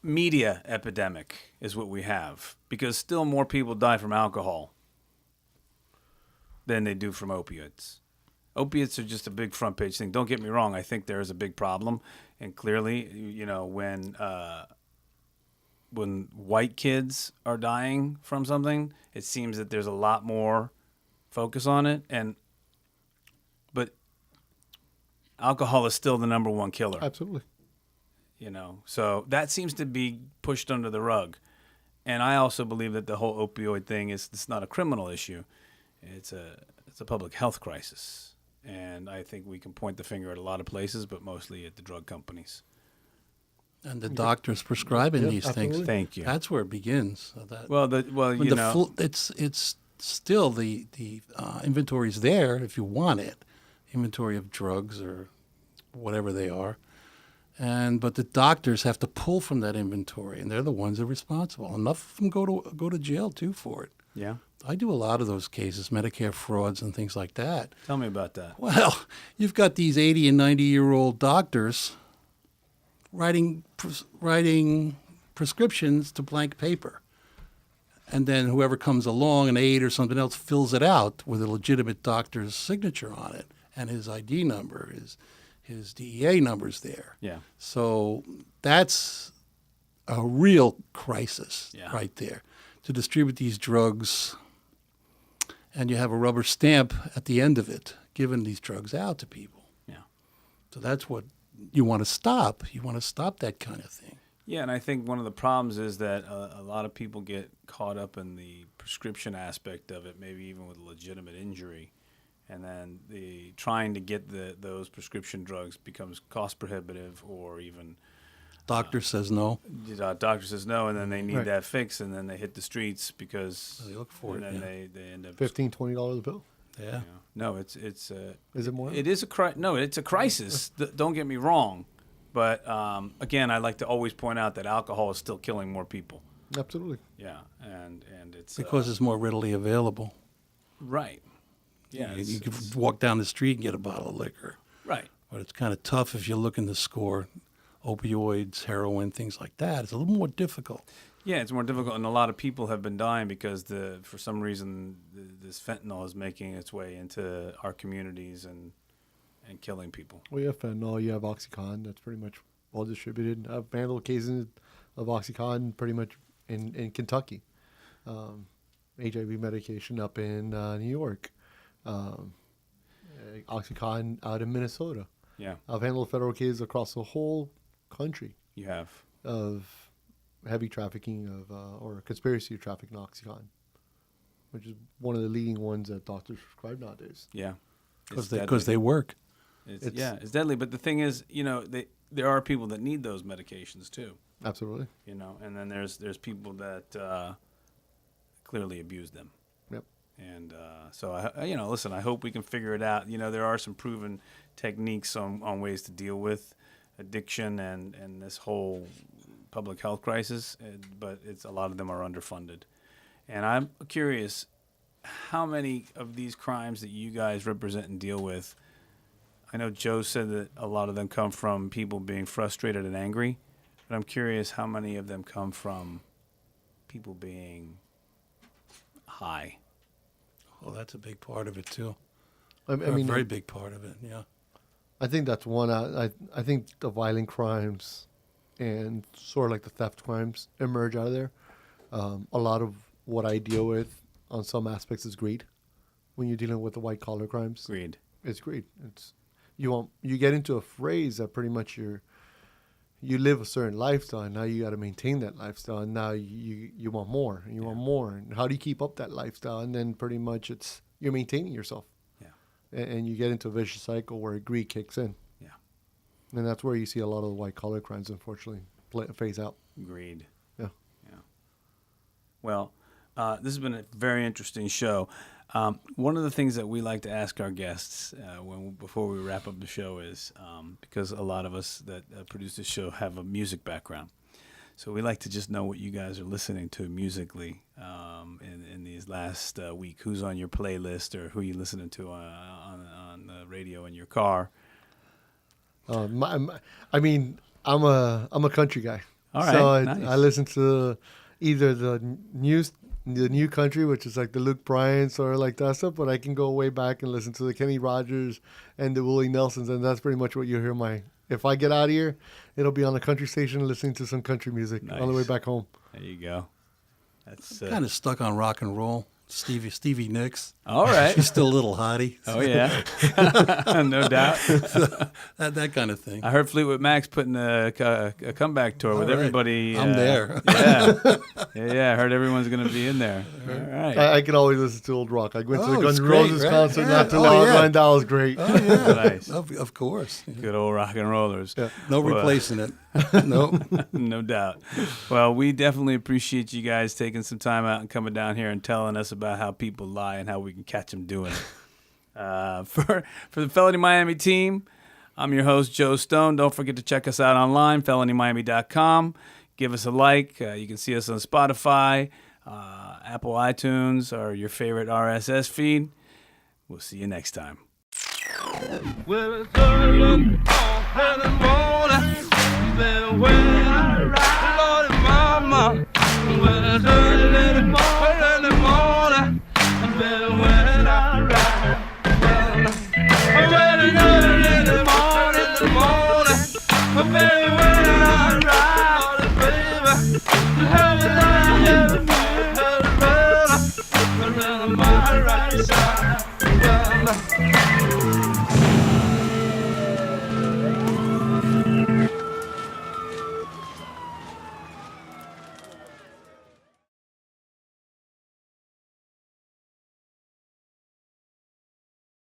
Speaker 1: media epidemic is what we have, because still more people die from alcohol than they do from opiates. Opiates are just a big front page thing. Don't get me wrong. I think there is a big problem. And clearly, when white kids are dying from something, it seems that there's a lot more focus on it. But alcohol is still the number one killer.
Speaker 2: Absolutely.
Speaker 1: So that seems to be pushed under the rug. And I also believe that the whole opioid thing it's not a criminal issue. It's a public health crisis. And I think we can point the finger at a lot of places, but mostly at the drug companies.
Speaker 3: And the doctors prescribing these
Speaker 2: absolutely.
Speaker 3: things.
Speaker 1: Thank you.
Speaker 3: That's where it begins.
Speaker 1: It's
Speaker 3: Still the inventory is there if you want it, inventory of drugs or whatever they are, but the doctors have to pull from that inventory, and they're the ones that are responsible. Enough of them go to jail too for it.
Speaker 1: Yeah.
Speaker 3: I do a lot of those cases, Medicare frauds and things like that.
Speaker 1: Tell me about that.
Speaker 3: Well, you've got these 80 and 90-year-old doctors writing prescriptions to blank paper. And then whoever comes along, an aide or something else, fills it out with a legitimate doctor's signature on it. And his ID number, his DEA number's there.
Speaker 1: Yeah.
Speaker 3: So that's a real crisis right there. To distribute these drugs, and you have a rubber stamp at the end of it, giving these drugs out to people.
Speaker 1: Yeah.
Speaker 3: So that's what you want to stop. You want to stop that kind of thing.
Speaker 1: Yeah, and I think one of the problems is that a lot of people get caught up in the prescription aspect of it, maybe even with a legitimate injury, and then trying to get those prescription drugs becomes cost prohibitive, or even
Speaker 3: Doctor says no.
Speaker 1: Doctor says no, and then they need
Speaker 2: Right.
Speaker 1: that fix, and then they hit the streets because
Speaker 3: They look for
Speaker 1: and
Speaker 3: it,
Speaker 1: then
Speaker 3: yeah.
Speaker 1: they end up
Speaker 2: $15, $20 a bill.
Speaker 3: Yeah.
Speaker 1: No, it's
Speaker 2: Is it more?
Speaker 1: it is it's a crisis. Don't get me wrong, but again, I like to always point out that alcohol is still killing more people.
Speaker 2: Absolutely.
Speaker 1: Yeah, and it's
Speaker 3: Because it's more readily available.
Speaker 1: right. Yeah,
Speaker 3: You can walk down the street and get a bottle of liquor.
Speaker 1: right.
Speaker 3: But it's kind of tough if you're looking to score opioids, heroin, things like that. It's a little more difficult.
Speaker 1: Yeah, it's more difficult, and a lot of people have been dying because for some reason this fentanyl is making its way into our communities and killing people.
Speaker 2: Well, you have fentanyl, you have Oxycontin. That's pretty much well distributed. I've handled cases of Oxycontin pretty much in Kentucky. HIV medication up in New York. Oxycontin out in Minnesota.
Speaker 1: Yeah,
Speaker 2: I've handled federal cases across the whole country
Speaker 1: you have.
Speaker 2: of heavy trafficking or conspiracy to traffic Oxycontin, which is one of the leading ones that doctors prescribe nowadays.
Speaker 1: Yeah,
Speaker 3: Because they work.
Speaker 1: It's deadly. But the thing is, there are people that need those medications too.
Speaker 2: Absolutely.
Speaker 1: And then there's people that clearly abuse them.
Speaker 2: Yep.
Speaker 1: And so listen, I hope we can figure it out. There are some proven techniques on ways to deal with addiction and this whole public health crisis, but a lot of them are underfunded. And I'm curious, how many of these crimes that you guys represent and deal with, I know Joe said that a lot of them come from people being frustrated and angry, but I'm curious how many of them come from people being high.
Speaker 3: Well, that's a big part of it, too.
Speaker 2: I mean,
Speaker 3: a very big part of it. Yeah.
Speaker 2: I think that's one. I think the violent crimes and sort of like the theft crimes emerge out of there. A lot of what I deal with on some aspects is greed. When you're dealing with the white collar crimes,
Speaker 1: Greed.
Speaker 2: it's greed. It's you get into a phrase that pretty much you live a certain lifestyle, and now you got to maintain that lifestyle, and now you want more, and you want more, and how do you keep up that lifestyle? And then pretty much you're maintaining yourself. And you get into a vicious cycle where greed kicks in.
Speaker 1: Yeah.
Speaker 2: And that's where you see a lot of the white-collar crimes, unfortunately, phase out.
Speaker 1: Greed.
Speaker 2: Yeah.
Speaker 1: Yeah. Well, this has been a very interesting show. One of the things that we like to ask our guests before we wrap up the show is, because a lot of us that produce this show have a music background. So we like to just know what you guys are listening to musically in these last week. Who's on your playlist, or who you listening to on the radio in your car?
Speaker 2: I mean, I'm a country guy.
Speaker 1: All right,
Speaker 2: so
Speaker 1: nice.
Speaker 2: I listen to either the new country, which is like the Luke Bryants or like that stuff, but I can go way back and listen to the Kenny Rogers and the Willie Nelsons, and that's pretty much what you hear if I get out of here, it'll be on the country station listening to some country music on the way back home.
Speaker 1: There you go. That's
Speaker 3: Kind of stuck on rock and roll. Stevie Nicks.
Speaker 1: all right.
Speaker 3: She's still a little hottie.
Speaker 1: Oh yeah, no doubt.
Speaker 3: That kind of thing.
Speaker 1: I heard Fleetwood Mac's putting a comeback tour with
Speaker 3: All right.
Speaker 1: everybody.
Speaker 3: I'm there.
Speaker 1: Yeah. I heard everyone's going to be in there. All right.
Speaker 2: I can always listen to old rock. I went to the Guns
Speaker 3: it's
Speaker 2: N'
Speaker 3: great,
Speaker 2: Roses
Speaker 3: right?
Speaker 2: concert
Speaker 3: Yeah.
Speaker 2: not too
Speaker 3: Oh,
Speaker 2: long
Speaker 3: yeah.
Speaker 2: ago, and that was great.
Speaker 3: Oh, yeah.
Speaker 1: Nice.
Speaker 3: Of course.
Speaker 1: Good old rock and rollers.
Speaker 2: Yeah.
Speaker 3: No
Speaker 1: Well,
Speaker 3: replacing it. No.
Speaker 1: No doubt. Well, we definitely appreciate you guys taking some time out and coming down here and telling us about how people lie and how we can catch them doing it. For the Felony Miami team, I'm your host, Joe Stone. Don't forget to check us out online, felonymiami.com. Give us a like. You can see us on Spotify, Apple iTunes, or your favorite RSS feed. We'll see you next time.
Speaker 4: Well, it's early on in the morning, then when I ride